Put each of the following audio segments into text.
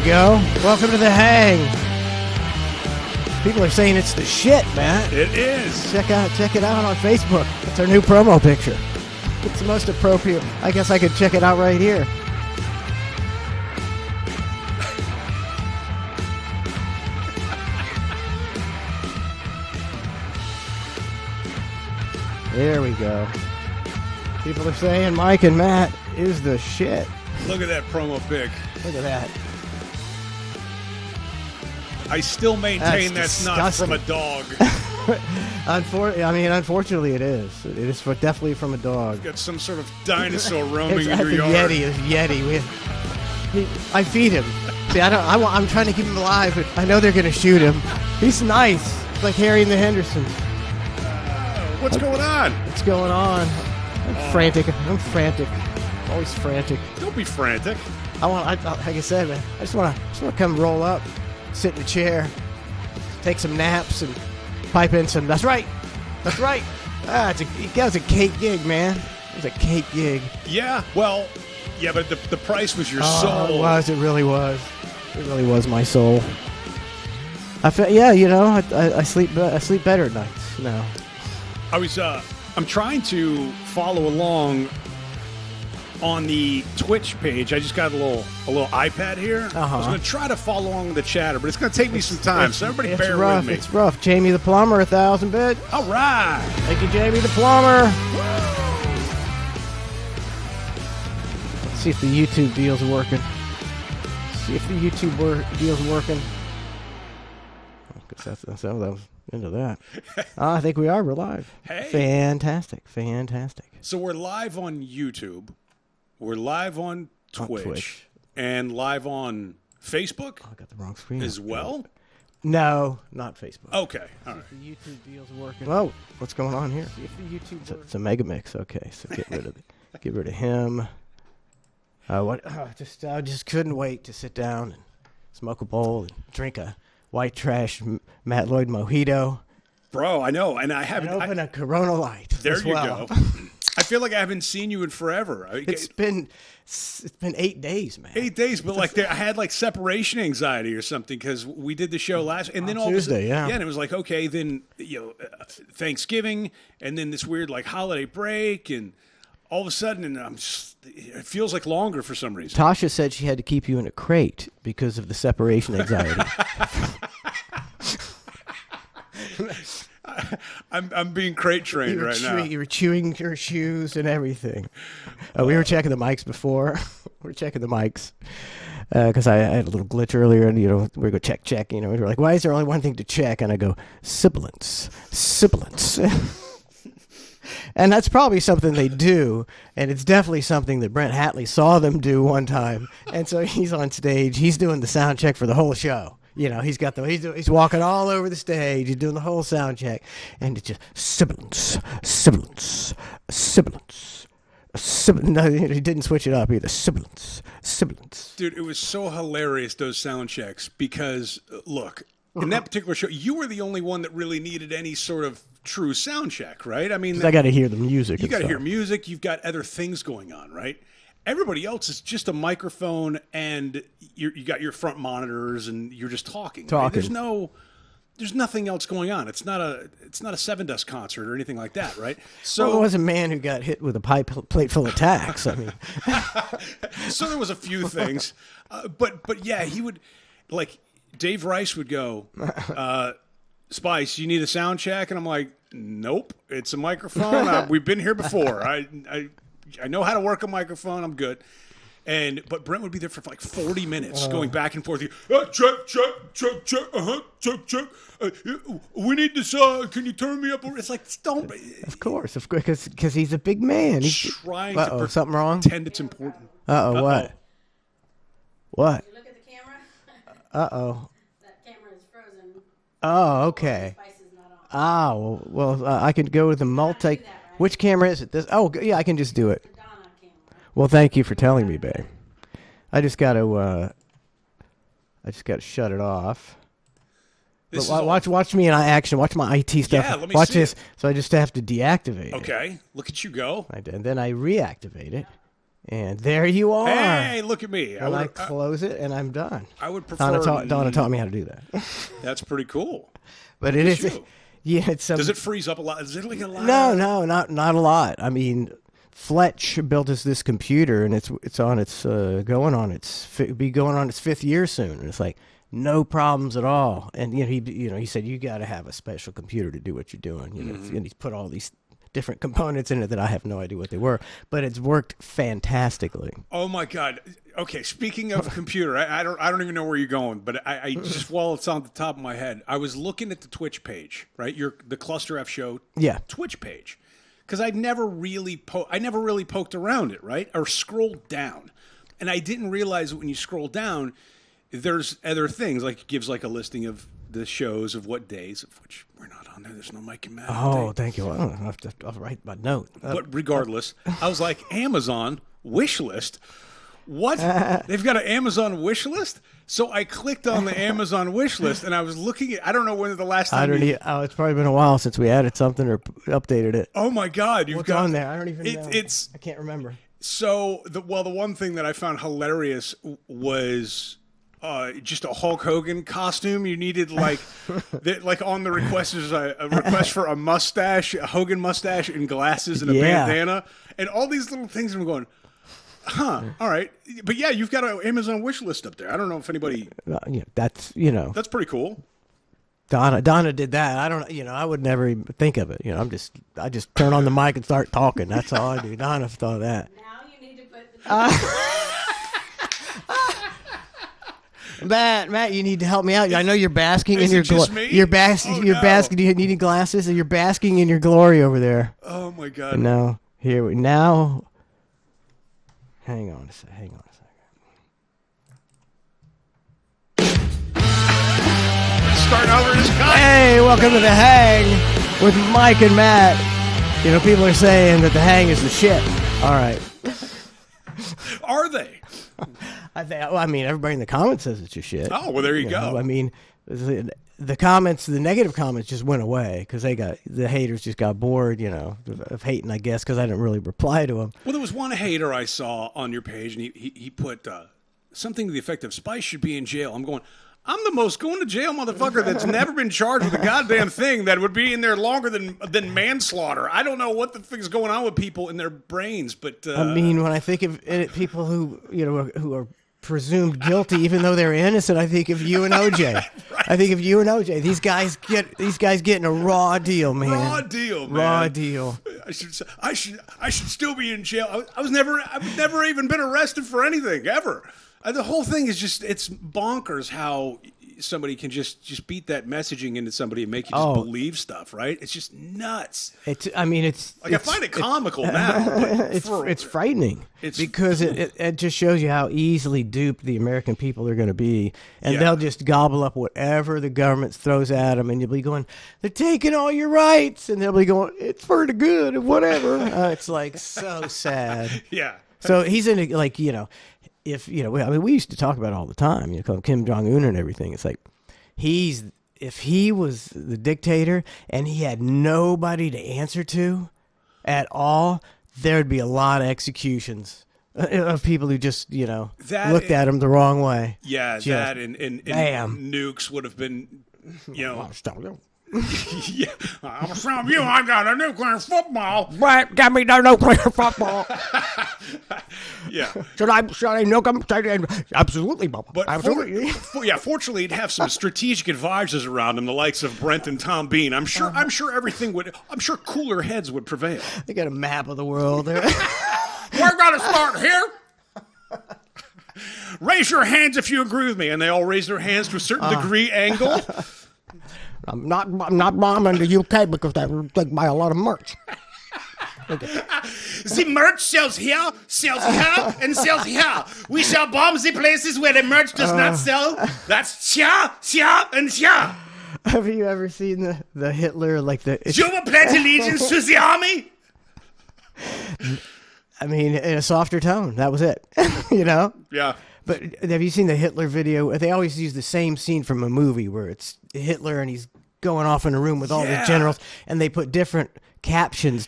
go. Welcome to the hang. People are saying it's the shit, man. It is. Check it out on Facebook. It's our new promo picture. It's the most appropriate. I guess I could check it out right here. There we go. People are saying Mike and Matt is the shit. Look at that promo pic. Look at that. I still maintain that's not from a dog. Unfortunately, it is. It is definitely from a dog. Got some sort of dinosaur roaming in your yard. Yeti. I feed him. See, I'm trying to keep him alive, but I know they're going to shoot him. He's nice. It's like Harry and the Hendersons. What's going on? What's going on? I'm frantic. Always frantic. Don't be frantic. Like I said, man, I just want to come roll up, sit in a chair, take some naps, and pipe in some. That's right. That was a cake gig, man. It was a cake gig. Yeah. Well, yeah, but the price was your soul. It was. It really was. It really was my soul. I feel. Yeah, I sleep better at nights now. I'm trying to follow along on the Twitch page. I just got a little iPad here. I was going to try to follow along with the chatter, but it's going to take me some time. So everybody bear with me. It's rough. Jamie the Plumber, 1,000 bit. All right. Thank you, Jamie the Plumber. Let's see if the YouTube deal's working. Deal's working. That was into that. I think we are. We're live. Hey. Fantastic. So we're live on YouTube. We're live on Twitch. And live on Facebook. I got the wrong screen as well. No, not Facebook. Okay, all right. See if the YouTube deal's working. Whoa, what's going on here? See if the YouTube. It's a mega mix. Okay, so get rid of him. I just couldn't wait to sit down and smoke a bowl and drink a white trash Matt Lloyd mojito. Bro, I know, and I haven't. Open a Corona Light. There you go. I feel like I haven't seen you in forever. It's been 8 days, man. 8 days, but I had separation anxiety or something because we did the show last, and then all Tuesday, yeah, and it was like, okay, then Thanksgiving, and then this weird holiday break, and all of a sudden, and it feels like longer for some reason. Tasha said she had to keep you in a crate because of the separation anxiety. I'm being crate trained right now. You were chewing your shoes and everything. We were checking the mics before. Because I had a little glitch earlier, and we go check. We were like, why is there only one thing to check? And I go, sibilance. And that's probably something they do, and it's definitely something that Brent Hatley saw them do one time. And so he's on stage. He's doing the sound check for the whole show. He's walking all over the stage. He's doing the whole sound check, and it's just sibilance. No, he didn't switch it up either. Sibilance. Dude, it was so hilarious, those sound checks, because look, in that particular show, you were the only one that really needed any sort of true sound check, right? I mean, I got to hear the music. You got to hear music. You've got other things going on, right? Everybody else is just a microphone, and you got your front monitors, and you're just talking. Right? There's nothing else going on. It's not a Seven Dust concert or anything like that, right? So it was a man who got hit with a plate full of tacks. I mean, so there was a few things, but yeah, he would Dave Rice would go, Spice, you need a sound check, and I'm like, nope, it's a microphone. We've been here before. I know how to work a microphone. I'm good. But Brent would be there for 40 minutes, going back and forth. Check. We need this. Can you turn me up? It's like, don't. Of course, because he's a big man. He's trying to something wrong. Pretend it's important. What? What? You look at the camera. That camera is frozen. Oh, okay. I can go with the multi. Right? Which camera is it? This? Oh, yeah, I can just do it. Well, thank you for telling me, babe. I just got to shut it off. Watch me in action. Watch my IT stuff. Yeah, let me watch see this. it. So I just have to deactivate it. Okay, look at you go. And then I reactivate it. And there you are. Hey, look at me. And I close it, and I'm done. I would prefer. Donna taught me how to do that. That's pretty cool. But it is. you. Yeah, it's Does it freeze up a lot? Is it like a lot? No, not a lot. I mean, Fletch built us this computer, and it's on its going on its fifth year soon, and it's like no problems at all. And he said you got to have a special computer to do what you're doing. And he's put all these different components in it that I have no idea what they were, but it's worked fantastically. Oh my God! Okay, speaking of computer, I don't even know where you're going, but I just while it's on the top of my head, I was looking at the Twitch page, right? The Cluster F Show Twitch page, because I never really poked around it, right, or scrolled down, and I didn't realize that when you scroll down, there's other things like it gives like a listing of the shows of what days, of which we're not on there. There's no Mike and Matt. Oh, thank you. I'll write my note. But regardless, I was like, Amazon wish list. What? They've got an Amazon wish list? So I clicked on the Amazon wish list, and I was looking at. I don't know when the last time. It's probably been a while since we added something or updated it. Oh my God! What's on there? I don't even know. I can't remember. So the one thing that I found hilarious was. Just a Hulk Hogan costume. You needed like on the request is a request for a mustache, a Hogan mustache, and glasses and a bandana, and all these little things. And I'm going, all right, but yeah, you've got an Amazon wish list up there. I don't know if anybody. That's that's pretty cool. Donna did that. I don't. I would never even think of it. I just turn on the mic and start talking. That's all I do. Donna thought of that. Now you need to put the Matt, you need to help me out. I know you're basking in your glory. You're basking. You need glasses, and you're basking in your glory over there. Oh my God! No, now. Hang on a second. Starting over his cut. Hey, welcome to the Hang with Mike and Matt. People are saying that the Hang is the shit. All right. Are they? I mean, everybody in the comments says it's your shit. Oh, well, there you go. I mean, the comments, the negative comments just went away because the haters just got bored, of hating, I guess, because I didn't really reply to them. Well, there was one hater I saw on your page, and he put something to the effect of Spice should be in jail. I'm going, I'm the most going to jail motherfucker that's never been charged with a goddamn thing that would be in there longer than manslaughter. I don't know what the thing's going on with people in their brains, but I mean, when I think of people who are presumed guilty even though they're innocent, I think of you and OJ. Right. I think of you and OJ. These guys getting a raw deal, man. Raw deal, man. Raw deal. I should still be in jail. I've never even been arrested for anything ever. The whole thing is it's bonkers how somebody can just beat that messaging into somebody and make you just believe stuff, right? It's just nuts. I find it comical now. But it's frightening because it just shows you how easily duped the American people are going to be, and they'll just gobble up whatever the government throws at them, and you'll be going, they're taking all your rights, and they'll be going, it's for the good of whatever. It's like so sad. Yeah. So he's in we used to talk about it all the time, Kim Jong-un and everything. It's like if he was the dictator and he had nobody to answer to at all, there'd be a lot of executions of people who just, looked at him the wrong way. Yeah, that and nukes would have been, yeah, I'm from you. I got a nuclear football. Right, got me no nuclear football. Yeah. Should I nuke him? Absolutely, Bubba. But absolutely. Fortunately, he'd have some strategic advisors around him, the likes of Brent and Tom Bean. I'm sure cooler heads would prevail. They got a map of the world. We're gonna start here. Raise your hands if you agree with me, and they all raise their hands to a certain degree angle. I'm not bombing the UK because that would take by a lot of merch. Okay. The merch sells here, and sells here. We shall bomb the places where the merch does not sell. That's here, and here. Have you ever seen the Hitler, like the... You ever pledge allegiance to the army? I mean, in a softer tone. That was it. Yeah. But have you seen the Hitler video? They always use the same scene from a movie where it's Hitler and he's going off in a room with all the generals, and they put different captions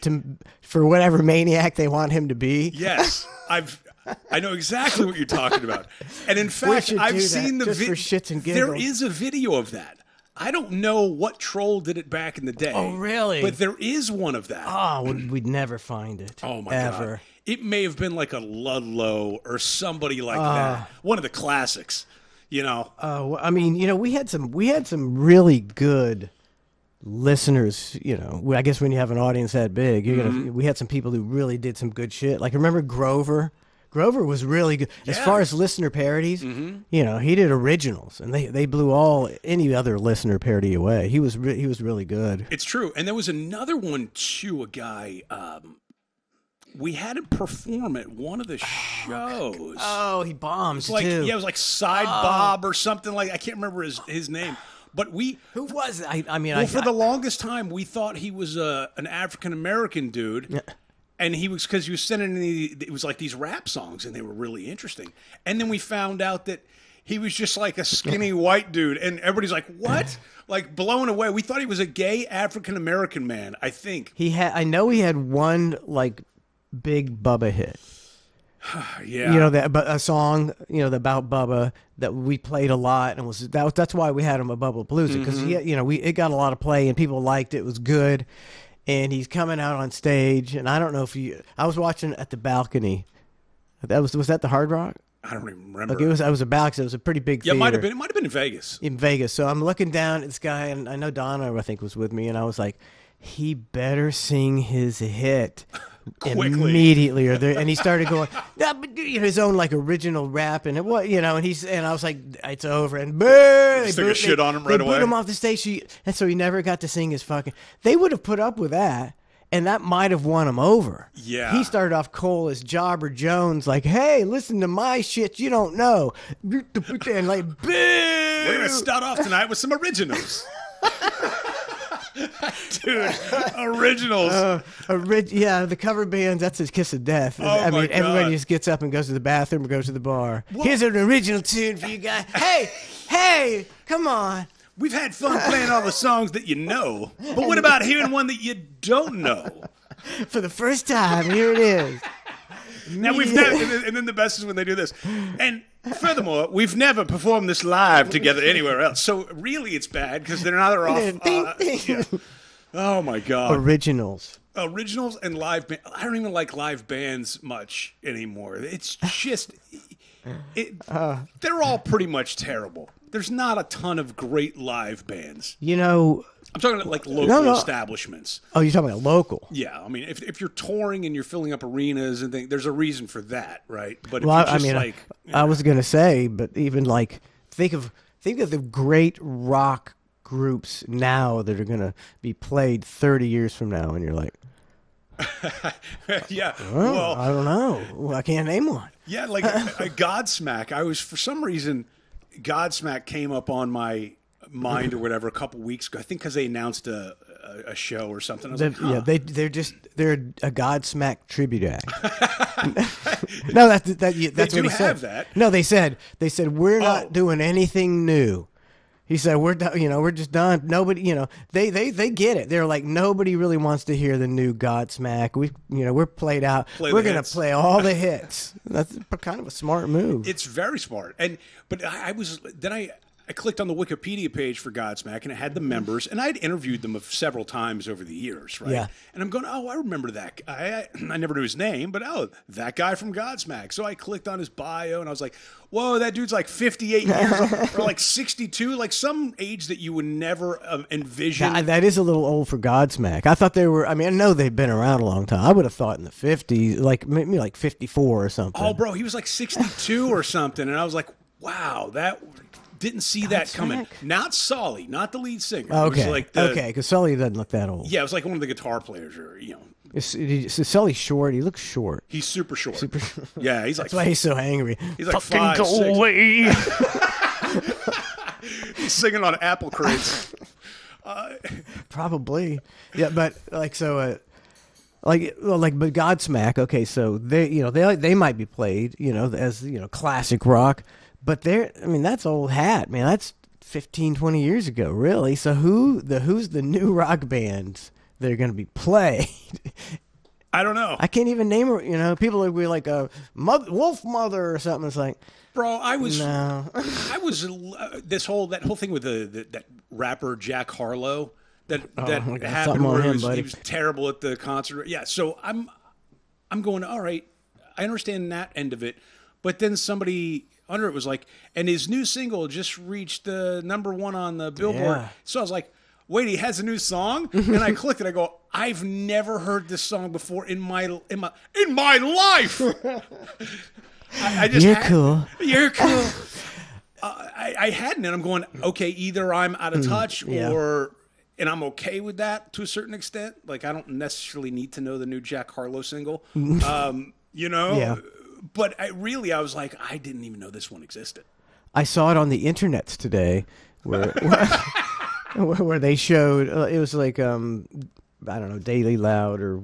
for whatever maniac they want him to be. Yes, I've I know exactly what you're talking about. And in fact, should I've do seen that the just for shits and There giggles. is a video of that. I don't know what troll did it back in the day. Oh, really? But there is one of that. Oh, we'd never find it. Oh my ever. god! It may have been like a Ludlow or somebody like that. One of the classics, you know. I mean, we had some really good listeners. I guess when you have an audience that big, we had some people who really did some good shit. Like remember Grover? Grover was really good as Yeah. far as listener parodies. He did originals, and they blew any other listener parody away. He was really good. It's true. And there was another one too. A guy. We had him perform at one of the shows. Oh, he bombed It's like too. yeah, it was like Side Bob or something like. I can't remember his name. But Who was it? I mean, well, for the longest time, we thought he was an African American dude. Yeah. And he was because he was sending it was like these rap songs, and they were really interesting. And then we found out that he was just like a skinny white dude, and everybody's like, "What?" Like blown away. We thought he was a gay African American man. I think. I know he had one like big Bubba hit. Yeah. A song about Bubba that we played a lot, and that's why we had him at Bubba Palooza because it got a lot of play and people liked it. It was good. And he's coming out on stage, and I don't know if I was watching at the balcony. Was that the Hard Rock? I don't even remember. Like I was a balcony. It was a pretty big Yeah, theater. it might have been in Vegas. In Vegas. So I'm looking down at this guy, and I know Donna, I think, was with me, and I was like, he better sing his hit Quickly. immediately, and he started going his own like original rap, and and I was like, it's over, and boo, Just took a shit on him right they away. booed him off the stage, and so he never got to sing his fucking. They would have put up with that. And that might have won him over. Yeah. He started off cool as Jobber Jones, like, hey, listen to my shit you don't know. And like, boo! We're gonna start off tonight with some originals. Dude, originals. Yeah, the cover bands, that's his kiss of death. Oh, my God. Everybody just gets up and goes to the bathroom or goes to the bar. Here's an original tune for you guys. Hey, come on. We've had fun playing all the songs that you know, but what about hearing one that you don't know? For the first time, here it is. Now we've never, and then the best is when they do this. And furthermore, we've never performed this live together anywhere else. So really, it's bad because they're either off. Yeah. Oh my god! Originals. Originals and live band. I don't even like live bands much anymore. It's just, they're all pretty much terrible. There's not a ton of great live bands. I'm talking about like local establishments. Oh, you're talking about local. Yeah, I mean, if you're touring and you're filling up arenas and things, there's a reason for that, right? But if Well, you're just I was gonna say, but even like think of the great rock groups now that are gonna be played 30 years from now, and you're like, yeah, well, I don't know. Well, I can't name one. yeah, like a Godsmack. I was for some reason, Godsmack came up on my mind or whatever a couple weeks ago. I think because they announced a show or something. I was like, huh. Yeah, they're a Godsmack tribute act. No, that's what he said. have that. No, they said we're not doing anything new. He said we're done. We're just done. Nobody, they get it. They're like nobody really wants to hear the new Godsmack. We're played out. We're gonna play all the hits. That's kind of a smart move. It's very smart. But I clicked on the Wikipedia page for Godsmack, and it had the members, and I'd interviewed them several times over the years, right? Yeah. And I'm going, oh, I remember that guy. I never knew his name, but that guy from Godsmack. So I clicked on his bio, and I was like, whoa, that dude's like 58 years old, or like 62, like some age that you would never envision. That is a little old for Godsmack. I thought they were. I mean, I know they've been around a long time. I would have thought in the 50s, like maybe like 54 or something. Oh, bro, he was like 62 or something, and I was like, wow, that. Didn't see that coming. Not Solly, not the lead singer. Okay, It was like because Sully doesn't look that old. Yeah, it was like one of the guitar players, or Is Sully's short? He looks short. he's super short. Yeah, he's like That's why he's so angry. he's like Fucking 5'6". go away. He's singing on apple crates. Probably. Yeah, but like so. But Godsmack. Okay, so they might be played as classic rock. But that's old hat, man. That's 15, 20 years ago, really. So who's the new rock bands that are going to be played I don't know. I can't even name her. You know, people would be like a wolf mother or something. It's like, Bro, I was no. that whole thing with that rapper Jack Harlow that I got happened something on where him, he buddy. was terrible at the concert. Yeah, so I'm going, all right, I understand that end of it, but then somebody under it was like, and his new single just reached the #1 on the Billboard. Yeah. So I was like, wait, he has a new song? And I clicked it. I go, I've never heard this song before in my life. I just You're cool. You're cool. I hadn't, and I'm going, okay, either I'm out of touch yeah. and I'm okay with that to a certain extent. Like, I don't necessarily need to know the new Jack Harlow single, you know? Yeah. But I was like, I didn't even know this one existed. I saw it on the internets today, where where they showed it was like I don't know, Daily Loud or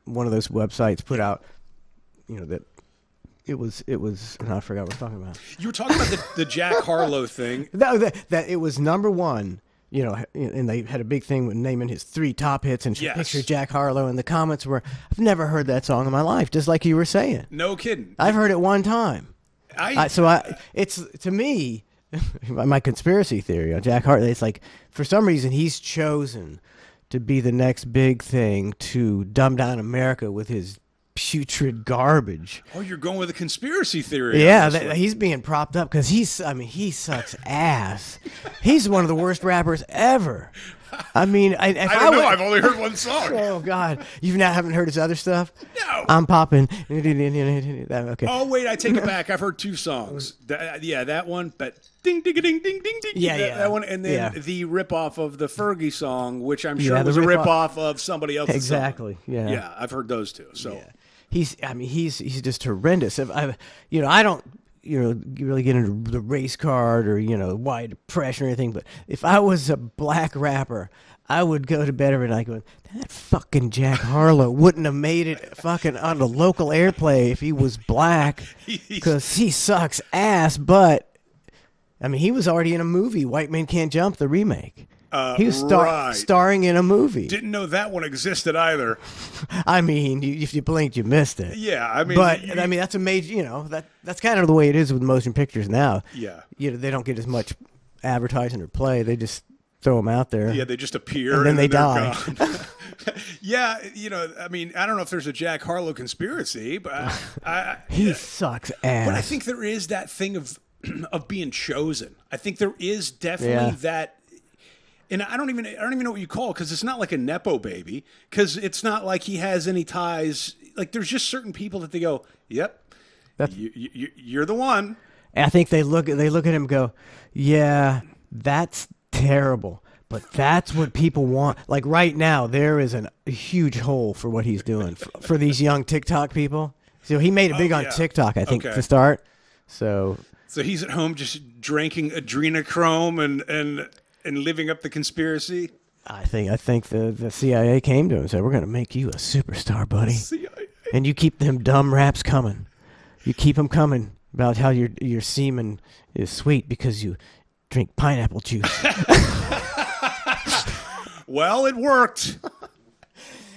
one of those websites put out, you know, that it was and I forgot what I was talking about. You were talking about the Jack Harlow thing. That it was #1. You know, and they had a big thing with naming his 3 top hits and Yes. picture Jack Harlow. And the comments were, "I've never heard that song in my life," just like you were saying. No kidding. I've heard it one time. It's to me, my conspiracy theory on Jack Harlow. It's like for some reason he's chosen to be the next big thing to dumb down America with his putrid garbage. Oh, you're going with a conspiracy theory. Yeah, on this one. he's being propped up because he sucks ass. He's one of the worst rappers ever. I mean, if I don't know. would- I've only heard one song. Oh God, haven't heard his other stuff? No. I'm popping. Okay. Oh wait, I take it back. I've heard 2 songs. That one, but ding ding ding ding ding ding. Yeah, yeah. That one, and then Yeah. the ripoff of the Fergie song, which I'm sure Yeah, the was a rip-off. ripoff of somebody else's. Exactly. Song. Yeah. Yeah, I've heard those 2. So Yeah. He's just horrendous. I don't, really get into the race card or, why depression or anything. But if I was a black rapper, I would go to bed every night going, that fucking Jack Harlow wouldn't have made it fucking on the local airplay if he was black because he sucks ass. But, I mean, he was already in a movie, White Men Can't Jump, the remake. He was right. starring in a movie. Didn't know that one existed either. I mean, if you blinked, you missed it. Yeah, I mean, But I mean, that's a major. That's kind of the way it is with motion pictures now. Yeah. They don't get as much advertising or play. They just throw them out there. Yeah, they just appear And then they they're die. gone. Yeah, I mean, I don't know if there's a Jack Harlow conspiracy, but He sucks ass. But I think there is that thing of being chosen. I think there is definitely that. And I don't even know what you call it because it's not like a nepo baby because it's not like he has any ties. Like there's just certain people that they go, yep, you're the one. And I think they look at him and go, yeah, that's terrible. But that's what people want. Like right now, there is a huge hole for what he's doing for these young TikTok people. So he made it big on TikTok, I think, to start. So he's at home just drinking adrenochrome and living up the conspiracy. I think the CIA came to him and said, "We're going to make you a superstar, buddy, CIA. and you keep them dumb raps coming. You keep them coming about how your semen is sweet because you drink pineapple juice." Well, it worked.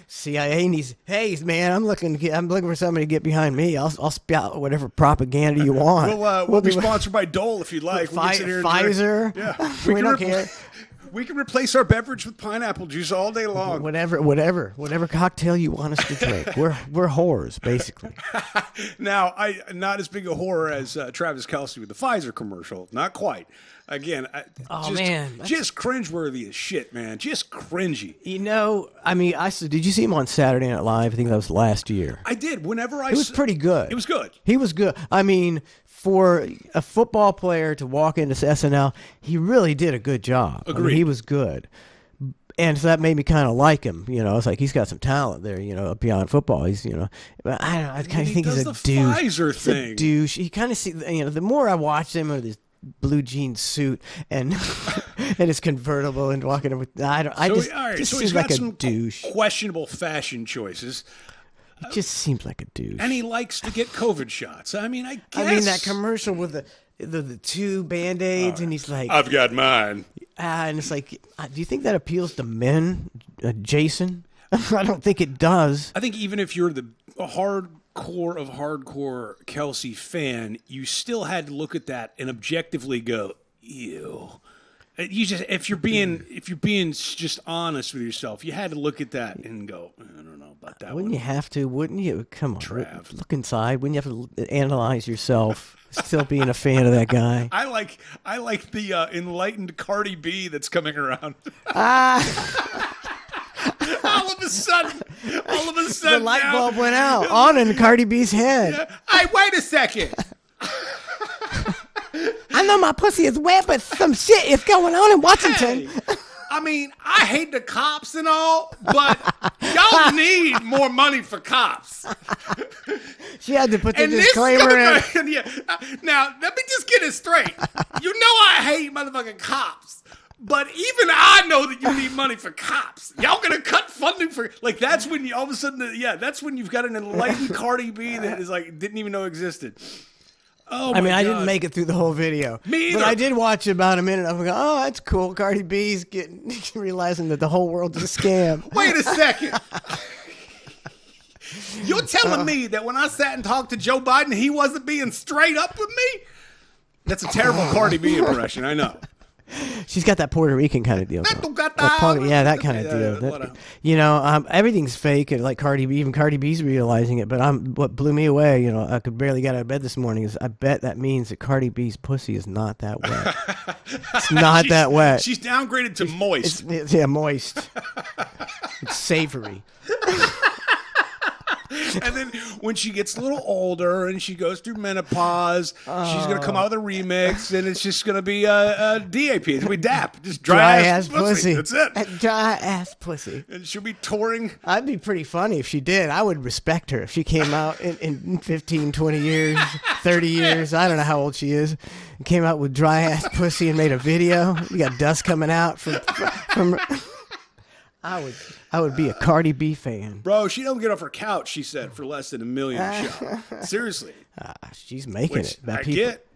CIA needs. Hey, man, I'm looking for somebody to get behind me. I'll spout whatever propaganda you want. We'll be sponsored by Dole if you'd like. We can sit here and Pfizer. drink. Yeah, We don't care. We can replace our beverage with pineapple juice all day long. Whatever cocktail you want us to drink. We're whores, basically. Now, I'm not as big a horror as Travis Kelce with the Pfizer commercial. Not quite. Again, just cringeworthy as shit, man. Just cringy. I mean, did you see him on Saturday Night Live? I think that was last year. I did. Whenever He was pretty good. It was good. He was good. I mean, for a football player to walk into SNL, he really did a good job. Agreed. I mean, he was good. And so that made me kind of like him. It's like he's got some talent there, beyond football. He's, but I don't know. I kind of think he's a douche. Pfizer He's thing. a douche. He kind of the more I watched him with his blue jean suit and and his convertible and walking over, just so seems he's like got a some douche. questionable fashion choices. He just seems like a douche. And he likes to get COVID shots. I mean, I guess. I mean, that commercial with the 2 Band-Aids, and he's like, I've got mine. and it's like, do you think that appeals to men, Jason? I don't think it does. I think even if you're the hardcore of hardcore Kelsey fan, you still had to look at that and objectively go, ew. You just if you're being just honest with yourself, you had to look at that and go, I don't know about that Wouldn't one. you have to? Wouldn't you? Come on, Trav. look inside. Wouldn't you have to analyze yourself? Still being a fan of that guy. I like the enlightened Cardi B that's coming around. all of a sudden, The light now- bulb went out on in Cardi B's head. Hey, wait a second. I know my pussy is wet, but some shit is going on in Washington. Hey, I mean, I hate the cops and all, but y'all need more money for cops. She had to put the And this disclaimer in. motherfucker- yeah. Now, let me just get it straight. You know I hate motherfucking cops, but even I know that you need money for cops. Y'all gonna cut funding for like that's when you all of a sudden that's when you've got an enlightened Cardi B that is like didn't even know existed. Oh, I mean, my I God. didn't make it through the whole video. Me But either. I did watch about a minute. I'm like, oh, that's cool. Cardi B's getting realizing that the whole world's a scam. Wait a second. You're telling me that when I sat and talked to Joe Biden, he wasn't being straight up with me? That's a terrible Cardi B impression, I know. She's got that Puerto Rican kind of deal. That though. don't got That that. yeah, that kind of Yeah, deal. That- whatever. you know, everything's fake. And like Cardi B, even Cardi B's realizing it. But what blew me away, you know, I could barely get out of bed this morning. Is I bet that means that Cardi B's pussy is not that wet. It's not that wet. She's downgraded to moist. It's moist. It's savory. And then when she gets a little older and she goes through menopause, she's going to come out with a remix, and it's just going to be a DAP. It's going to be DAP. Just dry ass pussy. That's it. Dry ass pussy. And she'll be touring. I'd be pretty funny if she did. I would respect her if she came out in 15, 20 years, 30 years. I don't know how old she is. And came out with dry ass pussy and made a video. You got dust coming out from I would be a Cardi B fan. Bro, she don't get off her couch, she said, for less than $1 million a show. Seriously. She's making Which it. That I people- get.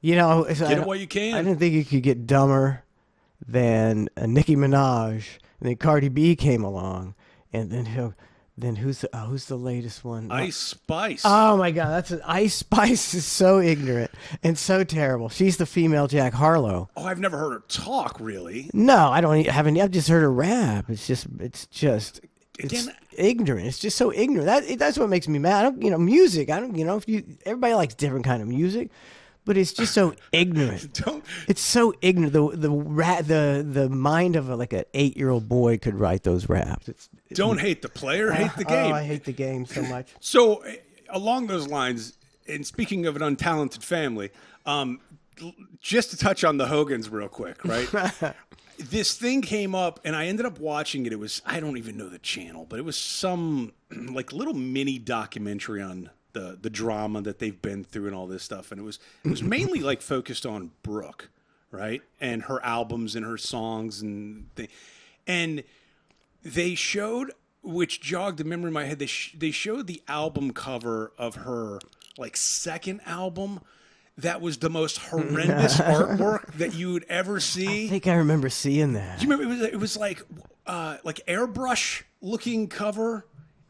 You know, Get it while you can. I didn't think you could get dumber than Nicki Minaj. And then Cardi B came along, and then who's the latest one? Ice Spice. Oh my God, that's Ice Spice is so ignorant and so terrible. She's the female Jack Harlow. Oh, I've never heard her talk, really. No, I don't haven't. I've just heard her rap. It's Again, ignorant. It's just so ignorant. That's what makes me mad. I don't, music. I don't, everybody likes different kind of music, but it's just so ignorant. don't. It's so ignorant. The mind of like an 8-year-old boy could write those raps. Don't hate the player, hate the game. Oh, I hate the game so much. So, along those lines, and speaking of an untalented family, just to touch on the Hogans real quick, right? This thing came up, and I ended up watching it. It was, I don't even know the channel, but it was some like little mini documentary on the drama that they've been through and all this stuff. And it was mainly like focused on Brooke, right? And her albums and her songs and they showed, which jogged the memory in my head, they showed the album cover of her like second album. That was the most horrendous artwork that you would ever see. I think I remember seeing that. Do you remember? It was like airbrush looking cover.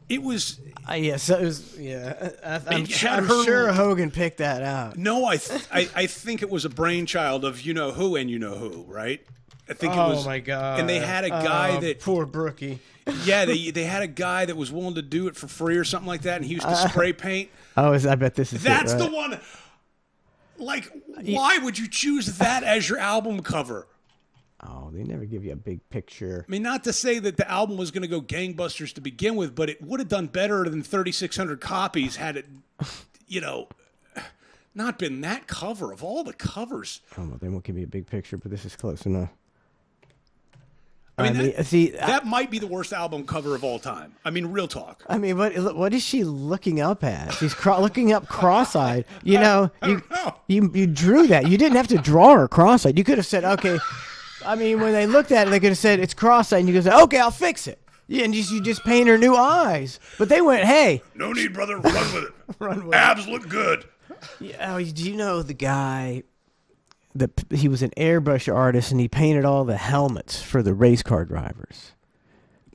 It was Yes, it was. Yeah, I'm It had her- sure Hogan picked that out. no. I think it was a brainchild of you know who and you know who, right? I think it Oh was. my God! And they had a guy that poor Brookie. yeah they had a guy that was willing to do it for free or something like that, and he used to spray paint. I bet this is That's it, right? the one. Like, why would you choose that as your album cover? Oh, they never give you a big picture. I mean, not to say that the album was going to go gangbusters to begin with, but it would have done better than 3,600 copies had it, not been that cover of all the covers. Oh, well, they won't give me a big picture, but this is close enough. I mean, that that might be the worst album cover of all time. I mean, real talk. I mean, what is she looking up at? She's looking up cross-eyed. You know, you drew that. You didn't have to draw her cross-eyed. You could have said, okay. I mean, when they looked at it, they could have said it's cross-eyed, and you could say, okay, I'll fix it. Yeah, and you just paint her new eyes. But they went, hey, No need, brother. Run with it. Run with Abs look good. do you know the guy? He was an airbrush artist, and he painted all the helmets for the race car drivers.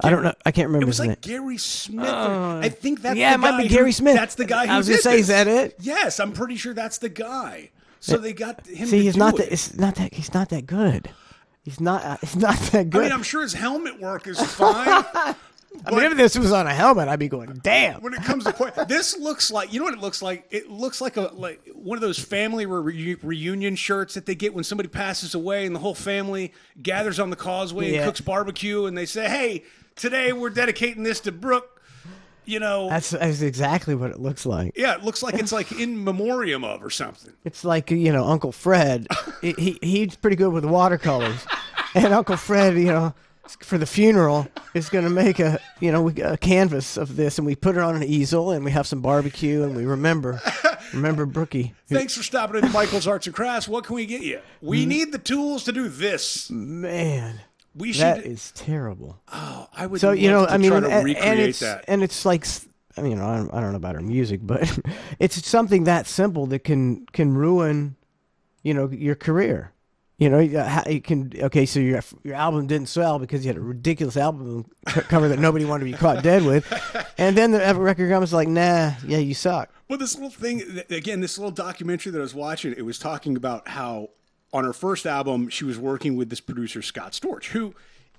I don't know. I can't remember It was his like name. Gary Smith. I think that's Yeah, the it might guy be Gary who- Smith. That's the guy who I was did gonna say, is this. that it? Yes, I'm pretty sure that's the guy. So they got him See, to he's do not it. that. It's not that. He's not that good. He's not. It's not that good. I mean, I'm sure his helmet work is fine. I mean, if this was on a helmet, I'd be going, damn. When it comes to point, this looks like, you know what it looks like? It looks like one of those family reunion shirts that they get when somebody passes away and the whole family gathers on the causeway Yeah. and cooks barbecue and they say, "Hey, today we're dedicating this to Brooke." You know, That's exactly what it looks like. yeah, it looks like it's like in memoriam of or something. It's like, Uncle Fred. He's pretty good with watercolors, and Uncle Fred, for the funeral, is going to make a canvas of this, and we put it on an easel, and we have some barbecue, and we remember Brookie. Thanks for stopping into Michael's Arts and Crafts. What can we get you? We need the tools to do this. Man, We should. that is terrible. Oh, I would. So love to try to and recreate it's that. and it's like, I don't know about her music, but it's something that simple that can ruin, your career. It can. Okay, so your album didn't sell because you had a ridiculous album cover that nobody wanted to be caught dead with, and then the record comes like, nah, yeah, you suck. Well, this little thing again, this little documentary that I was watching, it was talking about how on her first album she was working with this producer Scott Storch, who,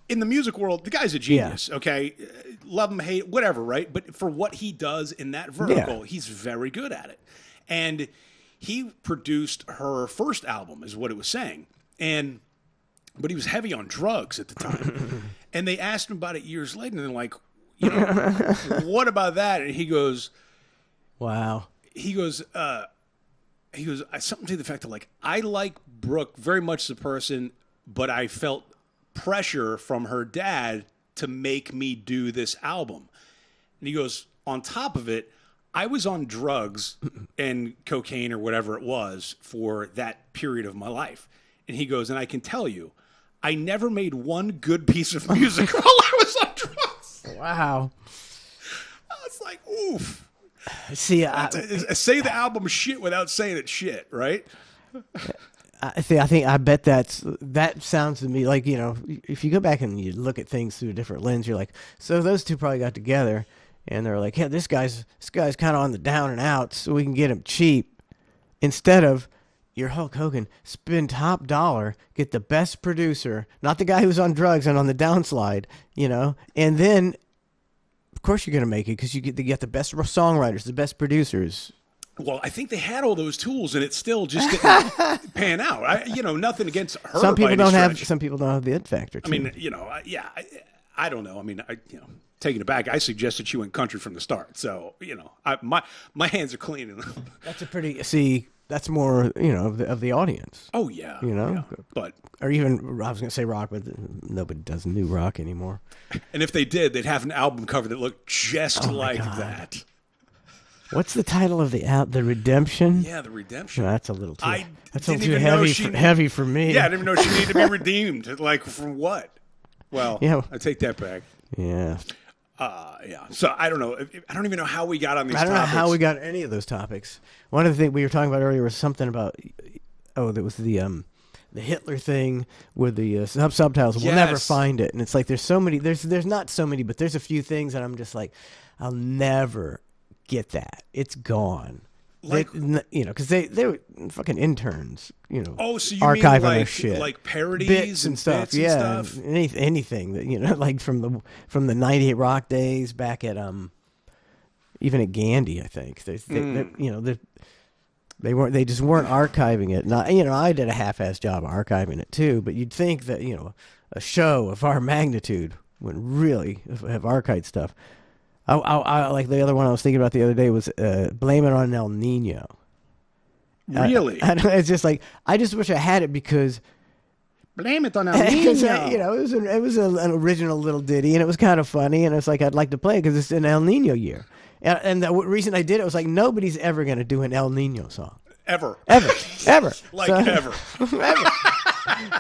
in the music world, the guy's a genius. Okay, love him, hate, whatever, right? But for what he does in that vertical, he's very good at it. And he produced her first album, is what it was saying. But he was heavy on drugs at the time. And they asked him about it years later, and they're like, what about that? And he goes, Wow. Something to the effect of like, I like Brooke very much as a person, but I felt pressure from her dad to make me do this album. And he goes, on top of it, I was on drugs and cocaine or whatever it was for that period of my life. And he goes, and I can tell you, I never made one good piece of music while I was on drugs. Wow. I was like, oof. See, Say the album shit without saying it's shit, right? I bet that sounds to me like, if you go back and you look at things through a different lens, you're like, so those two probably got together and they're like, yeah, this guy's kind of on the down and out, so we can get him cheap. Instead of your Hulk Hogan, spend top dollar, get the best producer, not the guy who's on drugs and on the downslide, and then of course you're going to make it because you get the best songwriters, the best producers. Well, I think they had all those tools, and it still just didn't pan out. Nothing against her. Some people don't have. stretch. Some people don't have the it factor. Too. I mean, I don't know. I mean, taking it back, I suggested she went country from the start. So, my hands are clean. That's a pretty. See, that's more of the audience. Oh yeah, yeah. But or even I was going to say rock, but nobody does new rock anymore. And if they did, they'd have an album cover that looked just like that. What's the title of the Redemption? Yeah, the Redemption. No, that's a little too. That's a didn't little too even know heavy for me. Yeah, I didn't even know she needed to be redeemed. Like from what? Well, Yeah. I take that back. Yeah. Yeah. So I don't know. I don't even know how we got on these. I don't know topics. how we got any of those topics. One of the things we were talking about earlier was something about. Oh, there was the Hitler thing with the subtitles. We'll never Yes. find it, and it's like there's so many. There's not so many, but there's a few things that I'm just like, I'll never get that. It's gone. Like- Because they were fucking interns. Oh, so you archiving mean their like shit. like parodies Bits and stuff, bits and yeah, stuff? anything that like from the '98 Rock days back at even at Gandhi, I think they they just weren't archiving it. Not I did a half-ass job archiving it too, but you'd think that a show of our magnitude would really have archived stuff. I like the other one I was thinking about the other day was Blame It on El Nino. Really? It's just like I just wish I had it because Blame it on El because Nino. it was an original little ditty and it was kind of funny and it's like I'd like to play it because it's an El Nino year, and the reason I did it was like nobody's ever going to do an El Nino song Ever. ever. Ever. ever.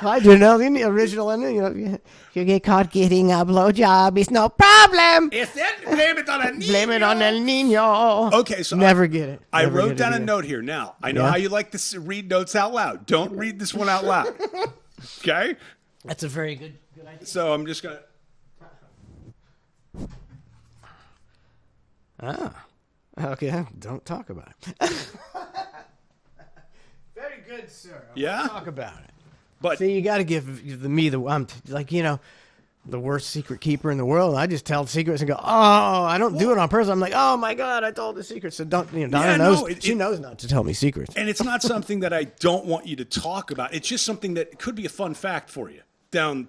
I do an El Nino original, and if you get caught getting a blowjob, it's no problem. Is that Blame it on El Nino? Blame it on El Nino. Okay, so never get it. I Never wrote get it down a again. note here. Now, I know Yeah? how you like to read notes out loud. Don't read this one out loud. Okay? That's a very good idea. So I'm just going to... Ah. Okay, don't talk about it. Very good, sir. Yeah? Talk about it. But See, you got to give me the I'm like the worst secret keeper in the world. I just tell secrets and go, oh, I don't do it on purpose. I'm like, oh my god, I told the secret. So don't Donna Yeah, knows no, she knows not to tell me secrets. and it's not something that I don't want you to talk about. It's just something that could be a fun fact for you down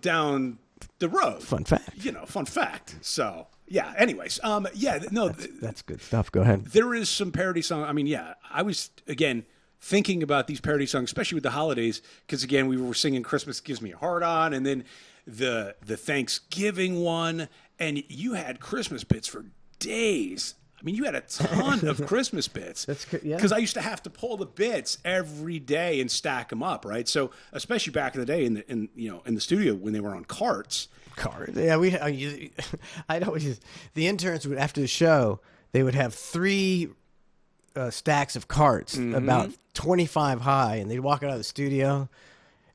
the road. Fun fact. Fun fact. So yeah. Anyways, That's good stuff. Go ahead. there is some parody song. I mean, yeah, I was again thinking about these parody songs, especially with the holidays, because again, we were singing "Christmas Gives Me a Heart On," and then the Thanksgiving one, and you had Christmas bits for days. I mean, you had a ton of Christmas bits. That's good, yeah. Because I used to have to pull the bits every day and stack them up, right? So, especially back in the day in the studio when they were on carts. Card. Yeah, I'd always the interns would after the show they would have 3 stacks of carts about 25 high, and they'd walk out of the studio.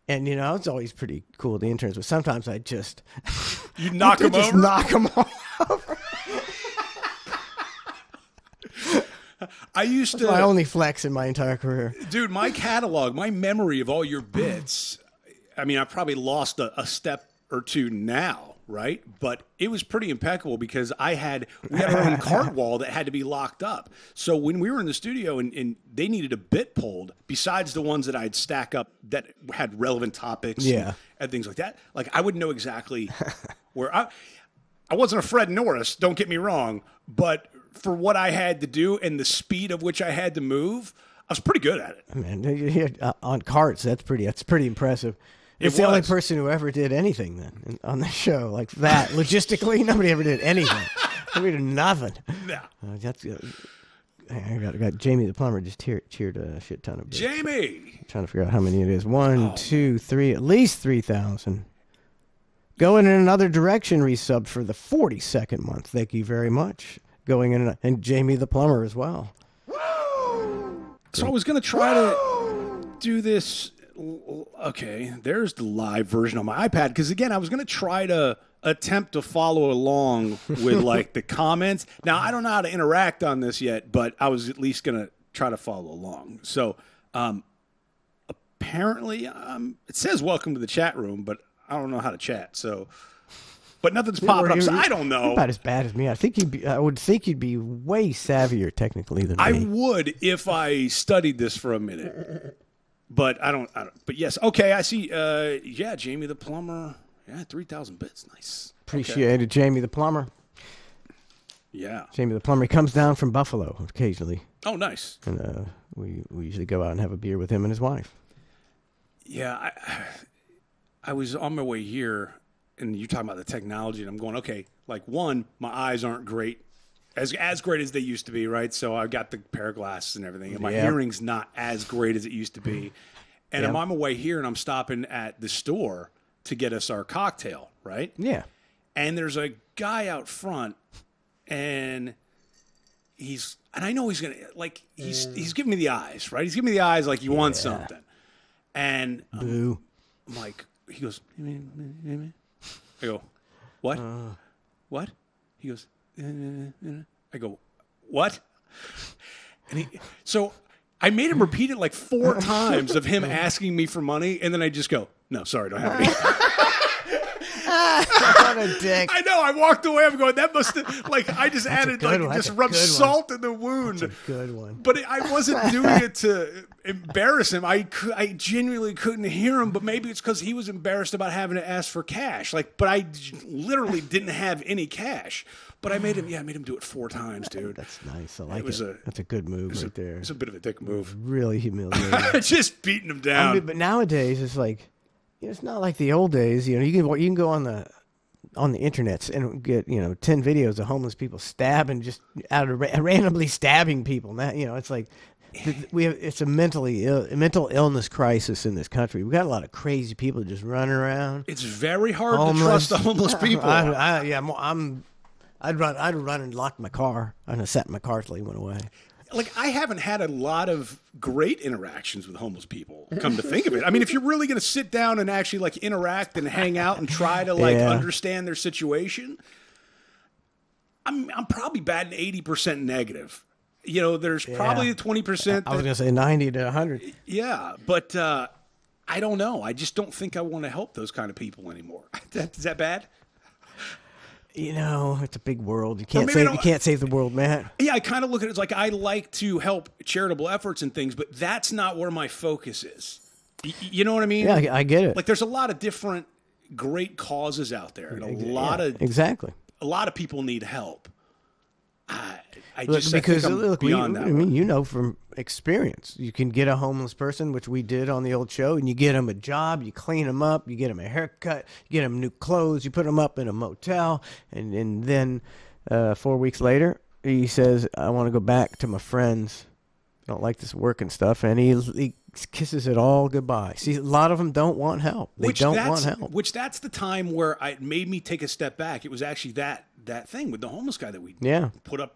And it's always pretty cool, the interns, but sometimes I'd just You knock them just over. knock them over. I used to. My only flex in my entire career. Dude, my catalog, my memory of all your bits, I mean, I probably lost a step or two now, right? But it was pretty impeccable because we had our own cart wall that had to be locked up. So when we were in the studio and they needed a bit pulled, besides the ones that I'd stack up that had relevant topics and things like that, like I would know exactly where I wasn't a Fred Norris, don't get me wrong, but for what I had to do and the speed of which I had to move, I was pretty good at it. Man, on carts, that's pretty impressive. It's the only person who ever did anything then on the show like that. Logistically, nobody ever did anything. Nobody did nothing. Yeah. I got Jamie the plumber just cheered a shit ton of bits. Jamie! Trying to figure out how many it is. 1, 2, 3, at least 3,000. Going in another direction, resubbed for the 42nd month. Thank you very much. Going in and Jamie the plumber as well. So I was going to try to do this. Okay, there's the live version on my iPad. Because again, I was going to try to attempt to follow along with like the comments. Now, I don't know how to interact on this yet, but I was at least going to try to follow along. So apparently it says welcome to the chat room, but I don't know how to chat. So, but nothing's popping up. So I don't know. About as bad as me. I would think you'd be way savvier technically than I me. would if I studied this for a minute. But I don't. But yes, okay. I see. Yeah, Jamie the plumber. Yeah, 3,000 bits. Nice. Appreciated, Jamie the plumber. Yeah. Jamie the plumber. He comes down from Buffalo occasionally, Oh, nice. and we usually go out and have a beer with him and his wife. Yeah, I was on my way here, and you're talking about the technology, and I'm going, okay. Like one, my eyes aren't great, as great as they used to be, right? So I got the pair of glasses and everything, and my hearing's not as great as it used to be. And I'm on my way here, and I'm stopping at the store to get us our cocktail, right? Yeah. And there's a guy out front, and I know he's gonna he's giving me the eyes, right? He's giving me the eyes like you want something, and Boo. I'm like, he goes, I go, what? What? He goes, I go, what? And so I made him repeat it like 4 times of him asking me for money, and then I just go, no, sorry, don't have any. What a dick. I know. I walked away. I'm going, that must have, like, I just added, good like, one. just That's a rubbed good one. salt in the wound. Good one. But I wasn't doing it to embarrass him. I genuinely couldn't hear him, but maybe it's because he was embarrassed about having to ask for cash. Like, but I literally didn't have any cash. But I made him do it 4 times, dude. That's nice. I like was it. That's a good move right there. It's a bit of a dick move. Really humiliating. Just beating him down. But nowadays it's like, it's not like the old days. You can go on the internets and get 10 videos of homeless people stabbing, just out of randomly stabbing people. Now it's like it's a mental illness crisis in this country. We got a lot of crazy people just running around. It's very hard to trust the homeless people. I'd run and lock my car. I'd sat in my car till he went away. Like, I haven't had a lot of great interactions with homeless people, come to think of it. I mean, if you're really going to sit down and actually, like, interact and hang out and try to, like, understand their situation, I'm probably batting 80% negative. You know, there's probably the 20%. I was going to say 90 to 100. Yeah, but I don't know. I just don't think I want to help those kind of people anymore. Is that bad? You know, it's a big world. You can't save the world, Matt. Yeah, I kind of look at it as like I like to help charitable efforts and things, but that's not where my focus is. You know what I mean? Yeah, I get it. Like there's a lot of different great causes out there, and a lot of people need help. I think I'm beyond that. I mean, you know from experience, you can get a homeless person, which we did on the old show, and you get them a job, you clean them up, you get them a haircut, you get them new clothes, you put them up in a motel, and then 4 weeks later, he says, I want to go back to my friends. I don't like this work and stuff, and he kisses it all goodbye. See, a lot of them don't want help. They don't want help. Which that's the time where it made me take a step back. It was actually that thing with the homeless guy that we put up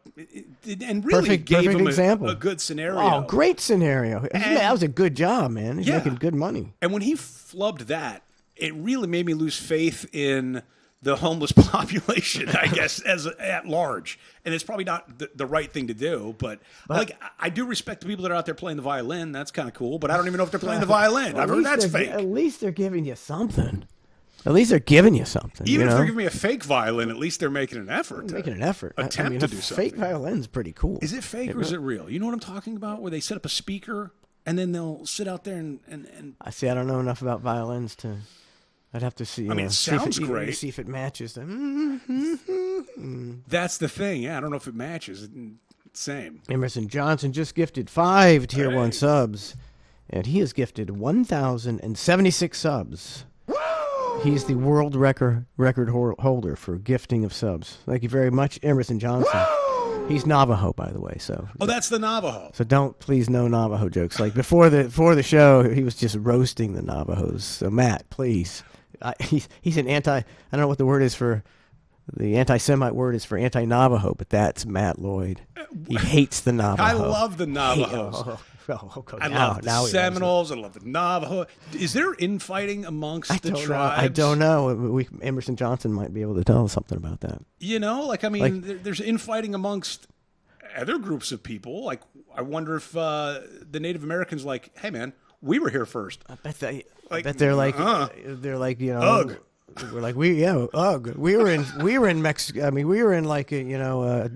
and really gave him a good scenario. Oh, great scenario. That was a good job, man. He's making good money. And when he flubbed that, it really made me lose faith in the homeless population, I guess, at large. And it's probably not the right thing to do, but like I do respect the people that are out there playing the violin. That's kind of cool, but I don't even know if they're playing the violin. I've heard that's fake. At least they're giving you something. Even if they're giving me a fake violin, at least they're making an effort. To do something. Fake violin's pretty cool. Is it fake or is it real? You know what I'm talking about? Where they set up a speaker and then they'll sit out there and I don't know enough about violins to. I'd have to see. I mean, it sounds great. See if it matches. That's the thing. Yeah, I don't know if it matches. Same. Emerson Johnson just gifted 5 Tier 1 subs, and he has gifted 1,076 subs. He's the world record holder for gifting of subs. Thank you very much, Emerson Johnson. He's Navajo, by the way. So. Oh, that's the Navajo. So don't please no Navajo jokes. Like before the show, he was just roasting the Navajos. So Matt, please. He's an anti. I don't know what the word is for. The anti-Semite word is for anti-Navajo, but that's Matt Lloyd. He hates the Navajo. I love the Navajos. I love the Seminoles. I love the Navajo. Is there infighting amongst the tribes? I don't know. Emerson Johnson might be able to tell us something about that. You know, there's infighting amongst other groups of people. Like, I wonder if the Native Americans, like, hey, man, we were here first. I bet they're like, you know, ugh. We're like, ugh. We were in Mexico. I mean, we were in